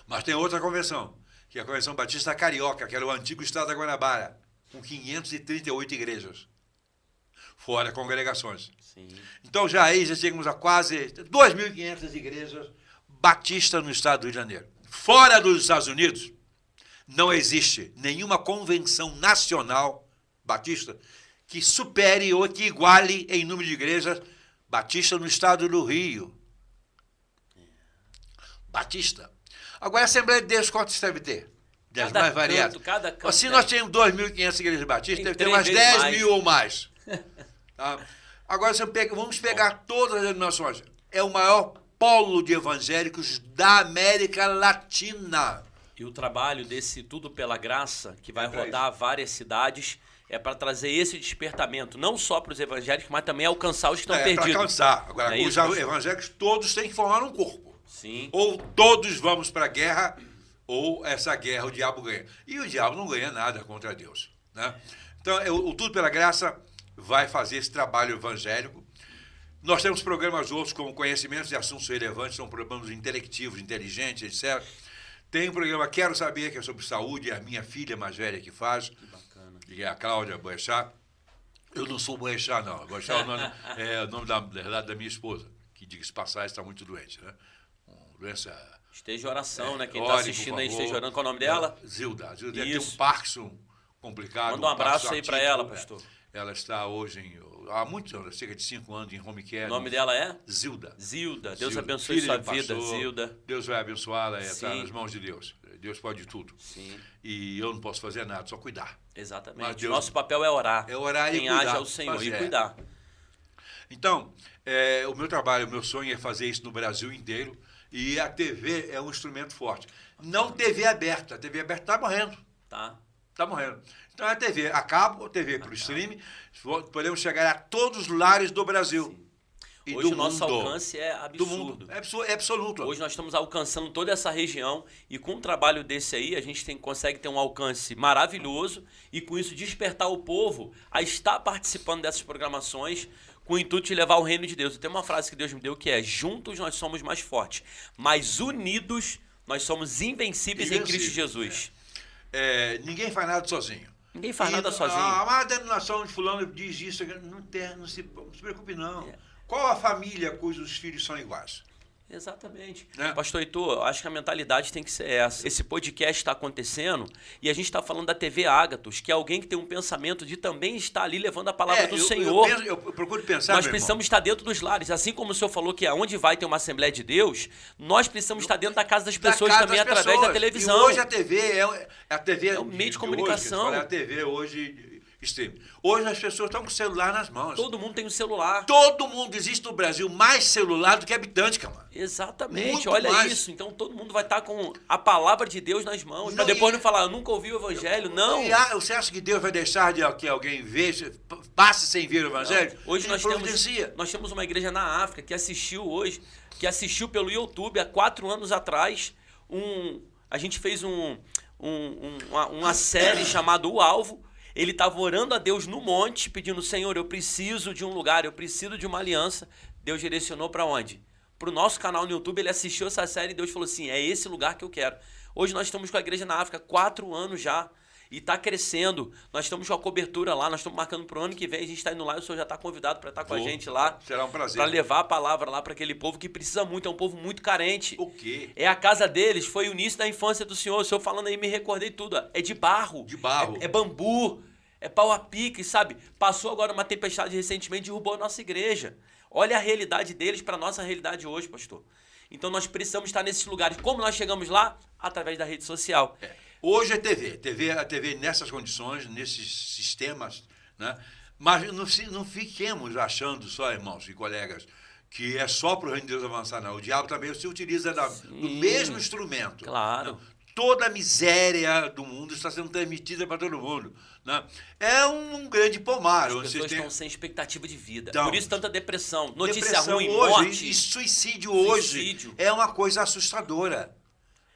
Mas tem outra convenção, que é a Convenção Batista Carioca, que era o antigo estado da Guanabara, com 538 igrejas, fora congregações. Sim. Então, já chegamos a quase 2.500 igrejas batistas no estado do Rio de Janeiro. Fora dos Estados Unidos, não existe nenhuma convenção nacional batista que supere ou que iguale em número de igrejas batista no estado do Rio. Batista. Agora, a Assembleia de Deus, quantos deve ter? Das mais variadas. Cada canto Se nós temos 2.500 igrejas batistas, deve ter umas 10.000 ou mais. Tá? Agora, vamos pegar todas as denominações. É o maior polo de evangélicos da América Latina. E o trabalho desse Tudo Pela Graça, que vai rodar várias cidades, é para trazer esse despertamento, não só para os evangélicos, mas também alcançar os que estão perdidos. É para alcançar. Agora, os evangélicos todos têm que formar um corpo. Sim. Ou todos vamos para a guerra, ou essa guerra o diabo ganha. E o diabo não ganha nada contra Deus. Né? Então, o Tudo Pela Graça vai fazer esse trabalho evangélico. Nós temos programas outros, como Conhecimentos de Assuntos Relevantes, são programas intelectivos, inteligentes, etc. Tem um programa Quero Saber, que é sobre saúde, é a minha filha mais velha que faz. Que bacana. Que é a Cláudia Boechat. Eu não sou Boechat, não. Boechat é o nome da minha esposa, que, diga-se passagem, está muito doente, né? Doença... Esteja oração, né? Quem está assistindo aí, esteja orando. Qual é o nome dela? Zilda. Zilda tem um Parkinson complicado. Manda um abraço aí para ela, pastor. Ela está hoje, há muitos anos, cerca de 5 anos, em home care. O nome dela é? Zilda. Zilda. Deus abençoe sua vida, Zilda. Deus vai abençoá-la, está nas mãos de Deus. Deus pode tudo. Sim. E eu não posso fazer nada, só cuidar. Exatamente. Deus, nosso papel é orar. É orar Quem e cuidar. age é o Senhor e cuidar. Então, o meu trabalho, o meu sonho é fazer isso no Brasil inteiro. E a TV é um instrumento forte. Não TV aberta. A TV aberta está morrendo. Está morrendo. Então, a TV a cabo, a TV para o streaming, podemos chegar a todos os lares do Brasil. Sim. E hoje o nosso alcance é absurdo. Do mundo. É absoluto. Hoje nós estamos alcançando toda essa região e com um trabalho desse aí, a gente consegue ter um alcance maravilhoso e com isso despertar o povo a estar participando dessas programações com o intuito de levar o reino de Deus. Tem uma frase que Deus me deu que é: juntos nós somos mais fortes, mas unidos nós somos invencíveis em Cristo Jesus. Ninguém faz nada sozinho. Ninguém faz nada sozinho. A denominação de fulano diz isso, não se preocupe não. Qual a família cujos filhos são iguais? Exatamente. Né? Pastor Heitor, eu acho que a mentalidade tem que ser essa. Esse podcast está acontecendo e a gente está falando da TV Ágatos, que é alguém que tem um pensamento de também estar ali levando a palavra do Senhor. Eu procuro pensar, nós precisamos estar dentro dos lares. Assim como o senhor falou que aonde vai ter uma Assembleia de Deus, nós precisamos estar dentro da casa das pessoas também, através da televisão. E hoje a TV é um meio de comunicação. Hoje, a TV hoje... Hoje as pessoas estão com o celular nas mãos. Todo mundo tem um celular. Todo mundo, existe no Brasil mais celular do que habitante, cara. Exatamente, Muito olha mais. isso. Então todo mundo vai estar com a palavra de Deus nas mãos. Para depois não falar, eu nunca ouvi o evangelho. Não. Você acha que Deus vai deixar que alguém veja, passe sem ver o evangelho? Não. Hoje nós temos uma igreja na África que assistiu pelo YouTube há 4 anos atrás. A gente fez uma série chamada O Alvo. Ele estava orando a Deus no monte, pedindo, Senhor, eu preciso de um lugar, eu preciso de uma aliança. Deus direcionou para onde? Para o nosso canal no YouTube. Ele assistiu essa série e Deus falou assim, é esse lugar que eu quero. Hoje nós estamos com a igreja na África, 4 anos já, e está crescendo. Nós estamos com a cobertura lá, nós estamos marcando para o ano que vem, a gente está indo lá e o senhor já está convidado para estar com a gente lá. Será um prazer. Para levar a palavra lá para aquele povo que precisa muito, é um povo muito carente. O quê? É a casa deles, foi o início da infância do senhor. O senhor falando aí, me recordei tudo. É de barro. De barro. É bambu. É pau a pique, sabe? Passou agora uma tempestade recentemente, derrubou a nossa igreja. Olha a realidade deles para a nossa realidade hoje, pastor. Então nós precisamos estar nesses lugares. Como nós chegamos lá? Através da rede social. Hoje é TV. A TV nessas condições, nesses sistemas, né? Mas não fiquemos achando só, irmãos e colegas, que é só para o reino de Deus avançar, não. O diabo também se utiliza do mesmo instrumento. Claro. Né? Toda a miséria do mundo está sendo transmitida para todo mundo. Né? É um grande pomar. As pessoas estão sem expectativa de vida. Então, por isso tanta depressão. Notícia depressão ruim, hoje, morte. E suicídio hoje é uma coisa assustadora.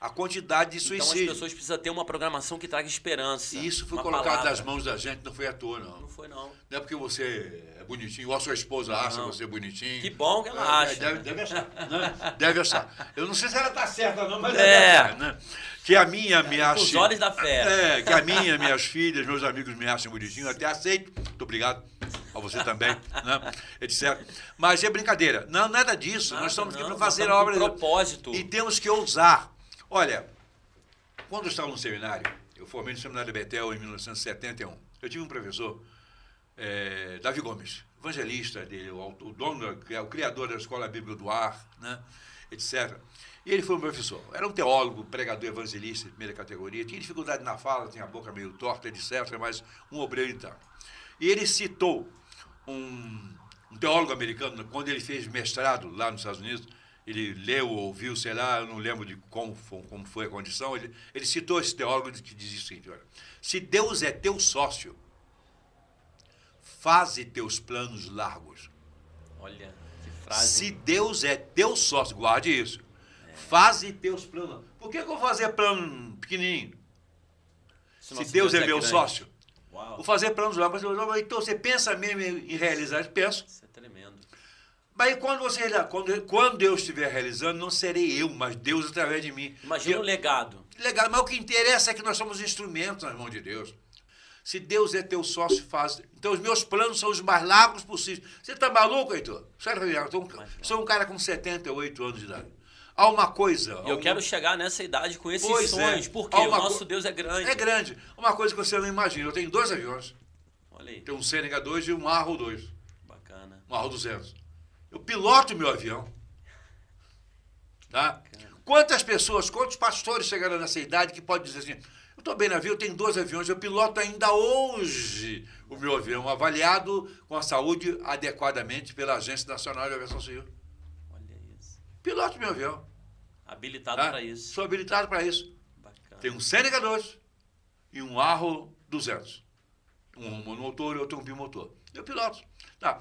A quantidade de suicídio. Então as pessoas precisam ter uma programação que traga esperança. E isso foi colocado nas mãos da gente, não foi à toa, não. Não foi, não. Não é porque você é bonitinho, ou a sua esposa acha você bonitinho. Que bom que ela acha. Deve achar. Né? Deve achar. Eu não sei se ela está certa, não, mas deve achar. Né? Que a minha me ache... Os olhos da fé. Que a minhas filhas, meus amigos me achem bonitinho, até aceito. Muito obrigado. A você também, né? Etc. Mas é brincadeira. Não, nada disso. Nós estamos aqui para fazer a obra de Deus. Propósito. E temos que ousar. Olha, quando eu estava no seminário, eu formei no seminário de Betel em 1971. Eu tive um professor, Davi Gomes, evangelista dele, o dono, o criador da Escola Bíblica do Ar, né? Etc. E ele foi um professor. Era um teólogo, pregador, evangelista de primeira categoria. Tinha dificuldade na fala, tinha a boca meio torta, etc. Mas um obreiro então. E ele citou um teólogo americano, quando ele fez mestrado lá nos Estados Unidos. Ele leu, ouviu, sei lá, eu não lembro de como foi a condição. Ele citou esse teólogo que diz o seguinte: olha, se Deus é teu sócio, faze teus planos largos. Olha, que frase. Se Deus é teu sócio, guarde isso. Faze teus planos. Por que eu vou fazer plano pequenininho? Se Deus é meu sócio. Uau. Vou fazer planos largos. Então você pensa mesmo em realizar? Penso. Isso é tremendo. Mas quando eu estiver realizando, não serei eu, mas Deus através de mim. Imagina o legado. Legado, mas o que interessa é que nós somos instrumentos nas mãos de Deus. Se Deus é teu sócio, faz. Então os meus planos são os mais largos possíveis. Você está maluco, Heitor? Sou um cara com 78 anos de idade. Há uma coisa... Eu quero chegar nessa idade com esses sonhos, porque o nosso Deus é grande. É grande. Uma coisa que você não imagina. Eu tenho 2 aviões. Olha aí. Tenho um Seneca 2 e um Arrow 2. Bacana. Um Arrow 200. Eu piloto meu avião. Tá? Quantos pastores chegaram nessa idade que pode dizer assim, eu estou bem no avião, eu tenho 2 aviões, eu piloto ainda hoje o meu avião, avaliado com a saúde adequadamente pela Agência Nacional de Aviação Civil. Olha isso. Piloto meu avião. Habilitado para isso. Sou habilitado para isso. Bacana. Tenho um Seneca 2 e um Arrow 200. Um monomotor e outro um bimotor. Eu piloto. Tá.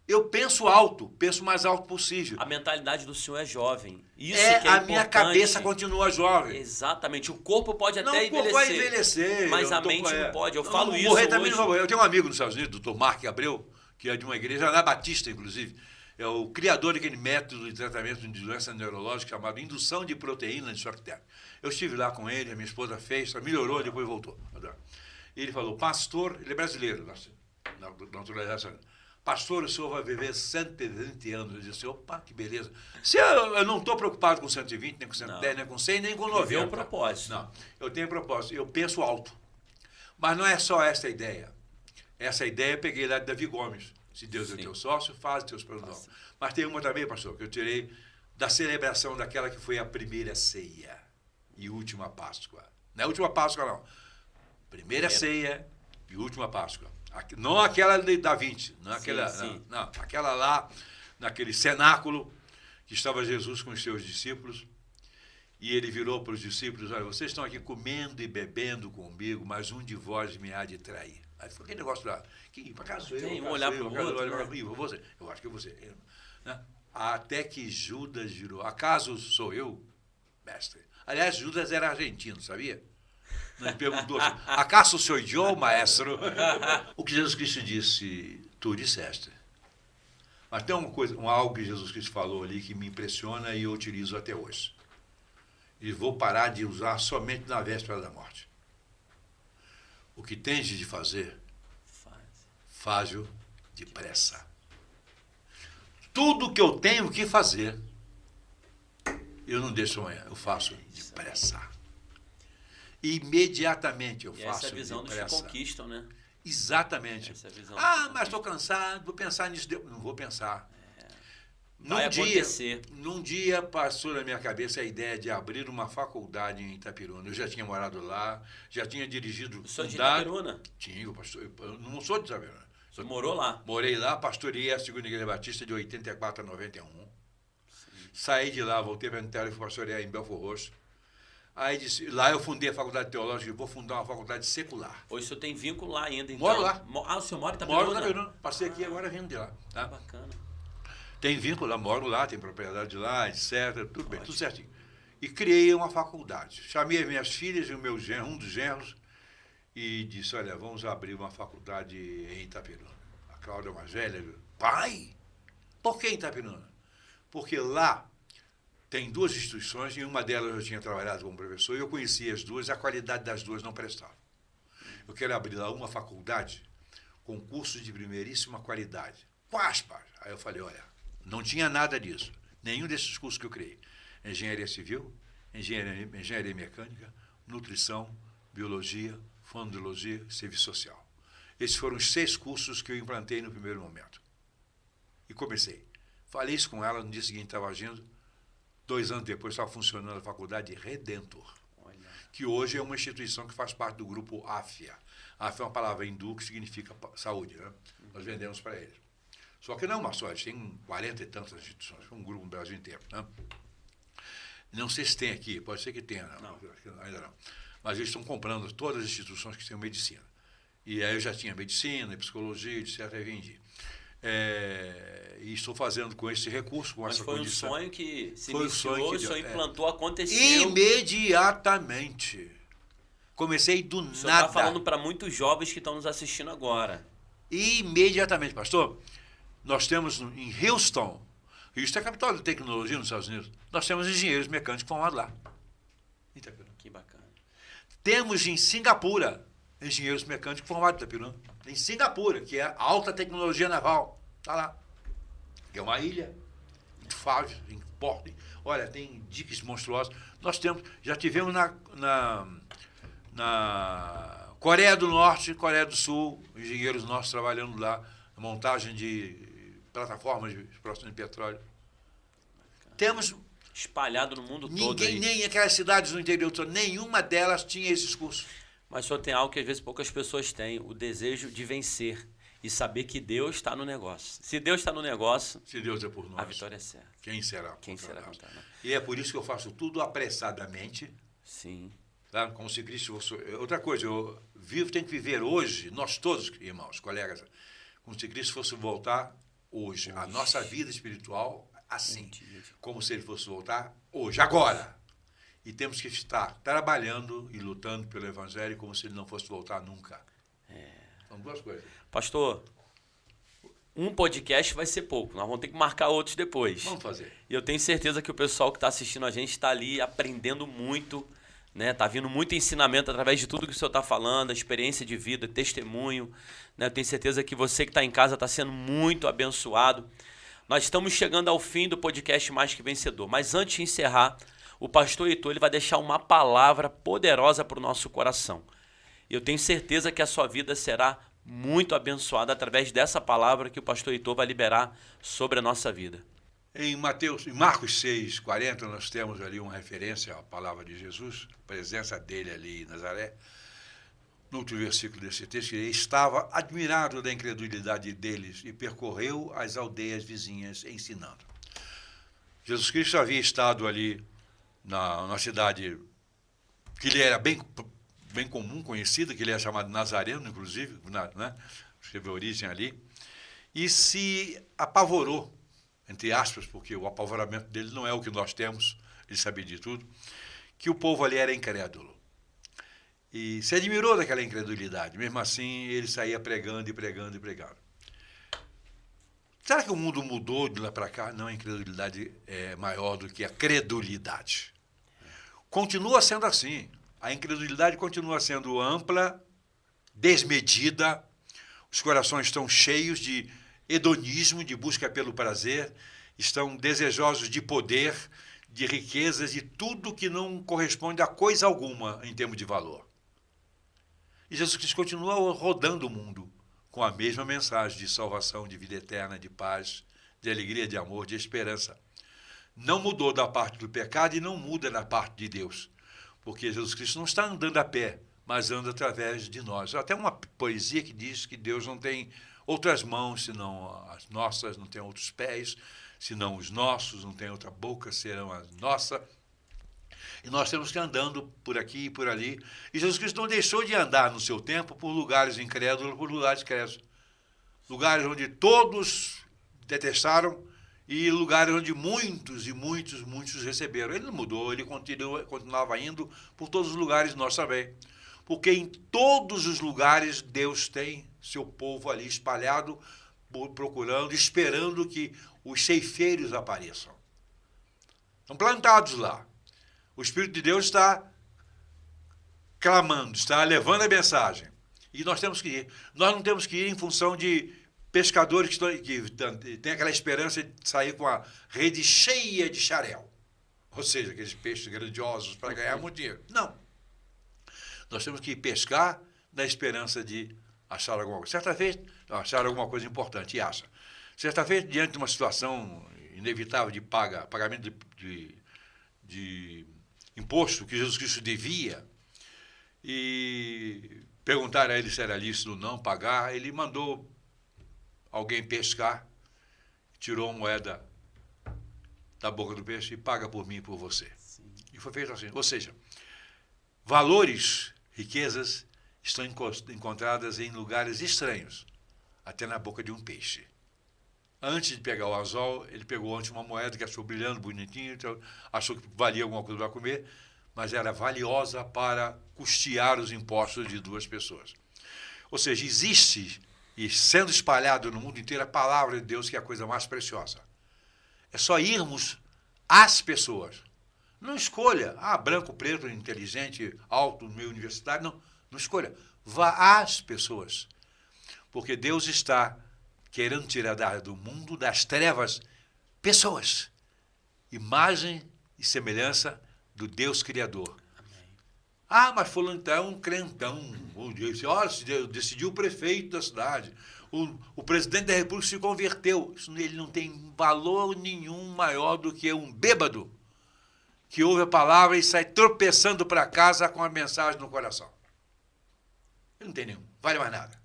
Eu penso alto, penso o mais alto possível. A mentalidade do senhor é jovem. Isso que é a minha cabeça continua jovem. Exatamente. O corpo pode até envelhecer. Não, o corpo vai envelhecer. Mas a mente não pode. Eu falo isso morrer hoje. Também não vou morrer. Eu tenho um amigo nos Estados Unidos, o Dr. Mark Abreu, que é de uma igreja, na Batista, inclusive. É o criador daquele método de tratamento de doença neurológica chamado indução de proteína de choque térmico. Eu estive lá com ele, a minha esposa fez, melhorou, depois voltou. E ele falou, pastor, ele é brasileiro, naturalização. pastor, o senhor vai viver 120 anos. Eu disse, opa, que beleza. Se eu não estou preocupado com 120, nem com 110, nem com 100, nem com 90. Viver um propósito. Não, eu tenho um propósito. Eu penso alto. Mas não é só essa a ideia. Essa ideia eu peguei lá de Davi Gomes. Se Deus é teu sócio, faz teus planos. Mas tem uma também, pastor, que eu tirei da celebração daquela que foi a primeira ceia e última Páscoa. Não é a última Páscoa, não. Primeira ceia e última Páscoa. Não aquela da 20, não aquela, sim. Não, aquela lá, naquele cenáculo, que estava Jesus com os seus discípulos, e ele virou para os discípulos, olha, vocês estão aqui comendo e bebendo comigo, mas um de vós me há de trair. Aí foi aquele negócio lá, para cá sou eu, um olhar para o outro, você, eu acho que é você. Né? Até que Judas virou, acaso sou eu, mestre? Aliás, Judas era argentino, sabia? Ele perguntou assim, acaso sou eu, maestro? O que Jesus Cristo disse, tu disseste. Mas tem algo que Jesus Cristo falou ali que me impressiona e eu utilizo até hoje. E vou parar de usar somente na véspera da morte. O que tens de fazer, faz-o depressa. Tudo que eu tenho que fazer, eu não deixo amanhã, eu faço depressa. Imediatamente eu faço. Essa é a visão dos que conquistam, né? Exatamente. Mas estou cansado, vou pensar nisso. Não vou pensar. Vai acontecer. Num dia passou na minha cabeça a ideia de abrir uma faculdade em Itapiruna. Eu já tinha morado lá, já tinha dirigido... O senhor de Itapiruna? Tinha, pastor. Eu não sou de Itapiruna. Você morou lá? Morei lá, pastoreei a Segunda Igreja Batista de 84 a 91. Sim. Saí de lá, voltei para a Niterói e fui pastorear em Belfor Roxo. Aí lá eu fundei a faculdade teológica e vou fundar uma faculdade secular. Hoje o senhor tem vínculo lá ainda, então? Moro lá. O senhor mora em Itapiruna? Moro em Itapiruna. Passei aqui agora vindo de lá. Tá? Bacana. Tem vínculo lá, moro lá, tem propriedade lá, etc. Tudo bem, tudo certinho. E criei uma faculdade. Chamei as minhas filhas e o meu genro, um dos genros, e disse, olha, vamos abrir uma faculdade em Itapiruna. A Cláudia mais velha, pai, por que em Itapiruna? Porque lá tem duas instituições, em uma delas eu tinha trabalhado como professor, e eu conhecia as duas, e a qualidade das duas não prestava. Eu quero abrir lá uma faculdade com cursos de primeiríssima qualidade. Aspas. Aí eu falei, olha, não tinha nada disso, nenhum desses cursos que eu criei. Engenharia civil, engenharia mecânica, nutrição, biologia, fonoaudiologia, serviço social. Esses foram os 6 cursos que eu implantei no primeiro momento. E comecei. Falei isso com ela, no dia seguinte estava agindo. 2 anos depois estava funcionando a Faculdade Redentor, que hoje é uma instituição que faz parte do grupo AFIA. AFIA é uma palavra hindu que significa saúde, né? Nós vendemos para eles. Só que não é uma só, eles têm 40 e tantas instituições, um grupo no Brasil inteiro. Né? Não sei se tem aqui, pode ser que tenha, não. Ainda não. Mas eles estão comprando todas as instituições que têm medicina. E aí eu já tinha medicina, psicologia, etc. E vendi. E estou fazendo com esse recurso, com essa condição. Foi um sonho que se iniciou, o senhor implantou, aconteceu. Imediatamente. Comecei do nada. O senhor está falando para muitos jovens que estão nos assistindo agora. Imediatamente, pastor. Nós temos em Houston é a capital da tecnologia nos Estados Unidos, nós temos engenheiros mecânicos formados lá. Que bacana. Temos em Singapura engenheiros mecânicos formados em Itapiruna. Em Singapura, que é alta tecnologia naval, está lá. É uma ilha, muito fácil, em porto. Olha, tem diques monstruosos. Nós já tivemos na Coreia do Norte, Coreia do Sul, engenheiros nossos trabalhando lá, na montagem de plataformas de exploração de petróleo. Temos espalhado no mundo todo. Nem aquelas cidades no interior, nenhuma delas tinha esses cursos. Mas só tem algo que às vezes poucas pessoas têm, o desejo de vencer e saber que Deus está no negócio. Se Deus está no negócio, se Deus é por nós, a vitória é certa. Quem será? Quem será contra nós? E é por isso que eu faço tudo apressadamente. Sim. Tá? Como se Cristo fosse... Outra coisa, eu tenho que viver hoje, nós todos, irmãos, colegas, como se Cristo fosse voltar hoje. A nossa vida espiritual, assim, como se ele fosse voltar hoje, agora. E temos que estar trabalhando e lutando pelo Evangelho como se ele não fosse voltar nunca. São duas coisas. Pastor, um podcast vai ser pouco. Nós vamos ter que marcar outros depois. Vamos fazer. E eu tenho certeza que o pessoal que está assistindo a gente está ali aprendendo muito, né? Tá vindo muito ensinamento através de tudo que o senhor está falando, a experiência de vida, testemunho, né? Eu tenho certeza que você que está em casa está sendo muito abençoado. Nós estamos chegando ao fim do podcast Mais Que Vencedor, mas antes de encerrar, o pastor Heitor ele vai deixar uma palavra poderosa para o nosso coração. Eu tenho certeza que a sua vida será muito abençoada através dessa palavra que o pastor Heitor vai liberar sobre a nossa vida. Em Marcos 6:40, nós temos ali uma referência à palavra de Jesus, a presença dele ali em Nazaré. No outro versículo desse texto, ele estava admirado da incredulidade deles e percorreu as aldeias vizinhas ensinando. Jesus Cristo havia estado ali na cidade que ele era bem comum, conhecida, que ele é chamado Nazareno, inclusive, né? Escreveu a origem ali, e se apavorou, entre aspas, porque o apavoramento dele não é o que nós temos, ele sabia de tudo, que o povo ali era incrédulo. E se admirou daquela incredulidade. Mesmo assim, ele saía pregando e pregando e pregando. Será que o mundo mudou de lá para cá? Não, a incredulidade é maior do que a credulidade. Continua sendo assim. A incredulidade continua sendo ampla, desmedida, os corações estão cheios de hedonismo, de busca pelo prazer, estão desejosos de poder, de riquezas e tudo que não corresponde a coisa alguma em termos de valor. E Jesus Cristo continua rodando o mundo com a mesma mensagem de salvação, de vida eterna, de paz, de alegria, de amor, de esperança. Não mudou da parte do pecado e não muda da parte de Deus, porque Jesus Cristo não está andando a pé, mas anda através de nós. Até uma poesia que diz que Deus não tem outras mãos senão as nossas, não tem outros pés senão os nossos, não tem outra boca senão a nossa. E nós temos que ir andando por aqui e por ali. E Jesus Cristo não deixou de andar no seu tempo por lugares incrédulos, por lugares crédulos. Lugares onde todos detestaram e lugares onde muitos e muitos receberam. Ele não mudou, ele continuava indo por todos os lugares, nós também. Porque em todos os lugares Deus tem seu povo ali espalhado, procurando, esperando que os ceifeiros apareçam. Estão plantados lá. O Espírito de Deus está clamando, está levando a mensagem. E nós temos que ir. Nós não temos que ir em função de pescadores que têm aquela esperança de sair com a rede cheia de xarel. Ou seja, aqueles peixes grandiosos para ganhar muito dinheiro. Não. Nós temos que ir pescar na esperança de achar alguma coisa. Certa vez, achar alguma coisa importante, e acha. Certa vez, diante de uma situação inevitável de pagamento de imposto que Jesus Cristo devia, e perguntaram a ele se era lícito ou não pagar, ele mandou alguém pescar, tirou uma moeda da boca do peixe e paga por mim e por você. Sim. E foi feito assim. Ou seja, valores, riquezas, estão encontradas em lugares estranhos, até na boca de um peixe. Antes de pegar o anzol, ele pegou antes uma moeda que achou brilhando, bonitinho, então achou que valia alguma coisa para comer, mas era valiosa para custear os impostos de duas pessoas. Ou seja, existe, e sendo espalhado no mundo inteiro, a palavra de Deus, que é a coisa mais preciosa. É só irmos às pessoas. Não escolha, branco, preto, inteligente, alto, meio universitário, não escolha. Vá às pessoas. Porque Deus está querendo tirar do mundo, das trevas, pessoas. Imagem e semelhança do Deus Criador. Amém. Mas fulano é um crentão. Olha, decidiu o prefeito da cidade. O presidente da República se converteu. Ele não tem valor nenhum maior do que um bêbado que ouve a palavra e sai tropeçando para casa com a mensagem no coração. Ele não tem nenhum, vale mais nada.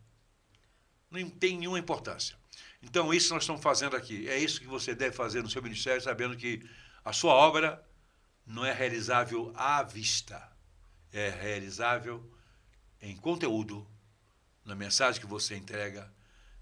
Não tem nenhuma importância. Então, isso nós estamos fazendo aqui. É isso que você deve fazer no seu ministério, sabendo que a sua obra não é realizável à vista. É realizável em conteúdo, na mensagem que você entrega,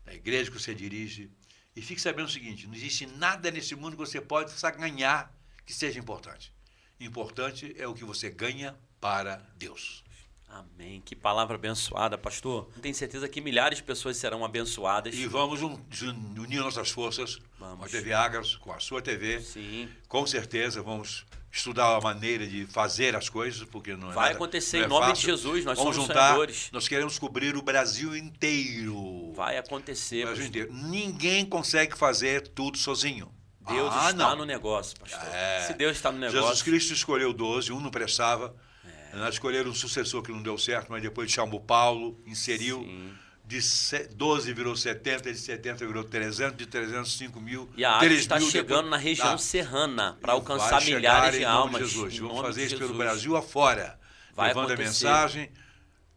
na igreja que você dirige. E fique sabendo o seguinte, não existe nada nesse mundo que você possa ganhar que seja importante. Importante é o que você ganha para Deus. Amém. Que palavra abençoada, pastor. Tenho certeza que milhares de pessoas serão abençoadas. E vamos unir nossas forças com a TV Agros, com a sua TV. Sim. Com certeza vamos estudar a maneira de fazer as coisas, porque não é Vai nada, acontecer não em é nome fácil. de Jesus, nós Vamos somos juntar, sonhadores. nós queremos cobrir o Brasil inteiro. Vai acontecer, O Brasil pastor. inteiro. Ninguém consegue fazer tudo sozinho. Deus está não. no negócio, pastor. É. Se Deus está no negócio... Jesus Cristo escolheu 12, um não prestava. Nós escolheram um sucessor que não deu certo, mas depois chamou Paulo, inseriu. Sim. De 12 virou 70, de 70 virou 300, de 300, 5 mil. E a água 3 está mil, chegando depois, na região tá. serrana para E alcançar vai chegar milhares de em nome almas. Jesus. Em Vamos nome fazer de isso Jesus. pelo Brasil afora. Vai levando acontecer. a mensagem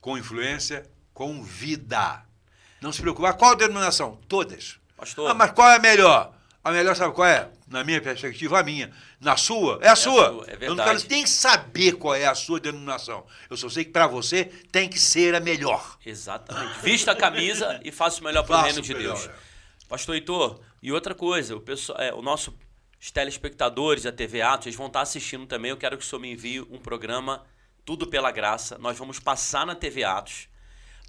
com influência, com vida. Não se preocupar. Qual denominação? Todas. Pastor. Ah, mas qual é a melhor? A melhor sabe qual é? Na minha perspectiva, a minha. Na sua, é a sua. É Eu não verdade. quero nem saber qual é a sua denominação. Eu só sei que para você tem que ser a melhor. Exatamente. Vista a camisa e faça o melhor para o Faça reino o de melhor, Deus. é. Pastor Heitor, e outra coisa, o nosso os telespectadores da TV Atos, eles vão estar assistindo também. Eu quero que o senhor me envie um programa Tudo pela Graça. Nós vamos passar na TV Atos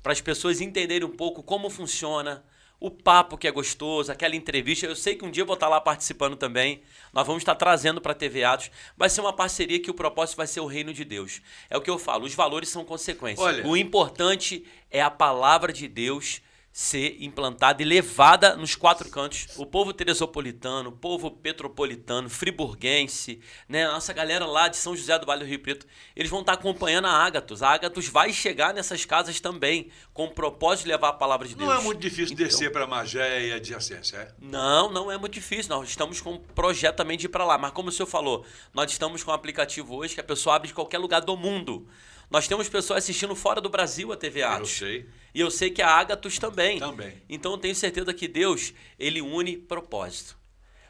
para as pessoas entenderem um pouco como funciona, o papo que é gostoso, aquela entrevista. Eu sei que um dia eu vou estar lá participando também. Nós vamos estar trazendo para a TV Atos. Vai ser uma parceria que o propósito vai ser o reino de Deus. É o que eu falo, os valores são consequências. Olha, O importante é a palavra de Deus ser implantada e levada nos 4 cantos. O povo teresopolitano, o povo petropolitano, friburguense, né? A nossa galera lá de São José do Vale do Rio Preto, eles vão estar acompanhando a Ágatos. A Ágatos vai chegar nessas casas também, com o propósito de levar a palavra de Deus. Não é muito difícil Então, descer para Magé e adjacência, é? não é muito difícil. Nós estamos com um projeto também de ir para lá. Mas como o senhor falou, nós estamos com um aplicativo hoje que a pessoa abre de qualquer lugar do mundo. Nós temos pessoas assistindo fora do Brasil a TV Atos. Eu sei. E eu sei que a Ágatos também. Também. Então eu tenho certeza que Deus, ele une propósito.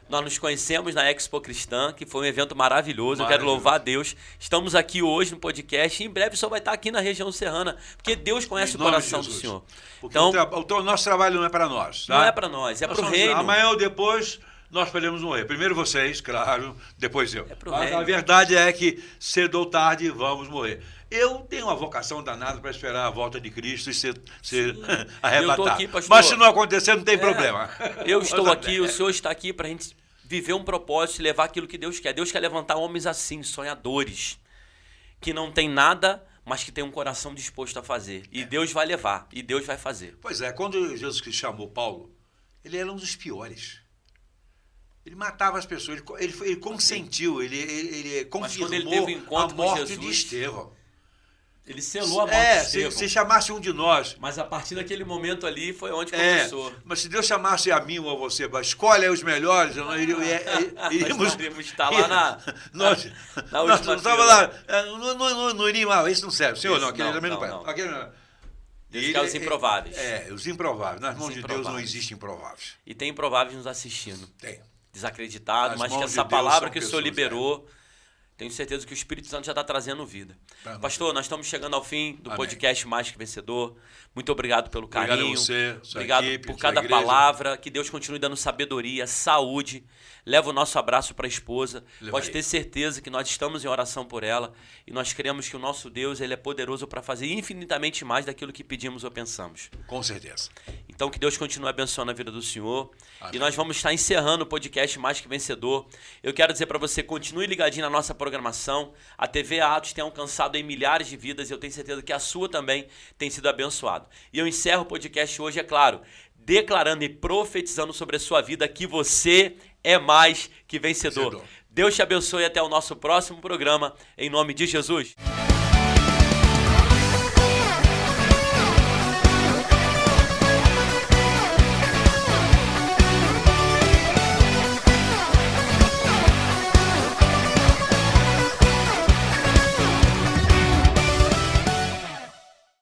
Nós nos conhecemos na Expo Cristã, que foi um evento maravilhoso. Eu quero louvar a Deus. Estamos aqui hoje no podcast e em breve o senhor vai estar aqui na região serrana, porque Deus conhece Em o nome coração de do Jesus. senhor. Porque Então, o nosso trabalho não é para nós. Tá? não é para nós, é Nós para o somos- reino. Amanhã ou depois nós podemos morrer. Primeiro vocês, claro, depois eu. É pro Mas reino. a verdade é que cedo ou tarde vamos morrer. Eu tenho uma vocação danada para esperar a volta de Cristo e ser arrebatado. aqui, pastor. Mas se não acontecer, não tem problema. Eu estou Mas aqui, o senhor está aqui para a gente viver um propósito e levar aquilo que Deus quer. Deus quer levantar homens assim, sonhadores, que não tem nada, mas que tem um coração disposto a fazer. E Deus vai levar, e Deus vai fazer. Pois é, quando Jesus Cristo chamou Paulo, ele era um dos piores. Ele matava as pessoas, ele consentiu, ele Mas quando ele confirmou teve um encontro a com morte Jesus, de Estevão. Ele selou a morte de Estevão. se chamasse um de nós, Mas a partir daquele momento ali foi onde é, começou. mas se Deus chamasse a mim ou a você, escolhe aí os melhores, nós iríamos iríamos estar lá nós na nós última estava fila. lá, não iríamos lá, esse não serve, senhor, Esse não, aquele não, também não não, presta. não. Aquele não. Deus quer os improváveis. Os improváveis. Nas mãos Os de Deus não improváveis. existem improváveis. E tem improváveis nos assistindo. Tem. Desacreditado, As mas que mãos de essa Deus palavra são que o Senhor pessoas, liberou, tenho certeza que o Espírito Santo já está trazendo vida. Amém. Pastor, nós estamos chegando ao fim do Amém. podcast Mais Que Vencedor. Muito obrigado pelo Obrigado carinho. a você, sua Obrigado equipe, por sua cada igreja. palavra. Que Deus continue dando sabedoria, saúde. Leva o nosso abraço para a esposa. Levarei. Pode ter certeza que nós estamos em oração por ela e nós cremos que o nosso Deus ele é poderoso para fazer infinitamente mais daquilo que pedimos ou pensamos. Com certeza. Então que Deus continue abençoando a vida do Senhor. Amém. E nós vamos estar encerrando o podcast Mais Que Vencedor. Eu quero dizer para você, continue ligadinho na nossa programação. A TV Atos tem alcançado em milhares de vidas e eu tenho certeza que a sua também tem sido abençoado. E eu encerro o podcast hoje, é claro, declarando e profetizando sobre a sua vida que você é mais que vencedor. Vencedor. Deus te abençoe e até o nosso próximo programa, em nome de Jesus.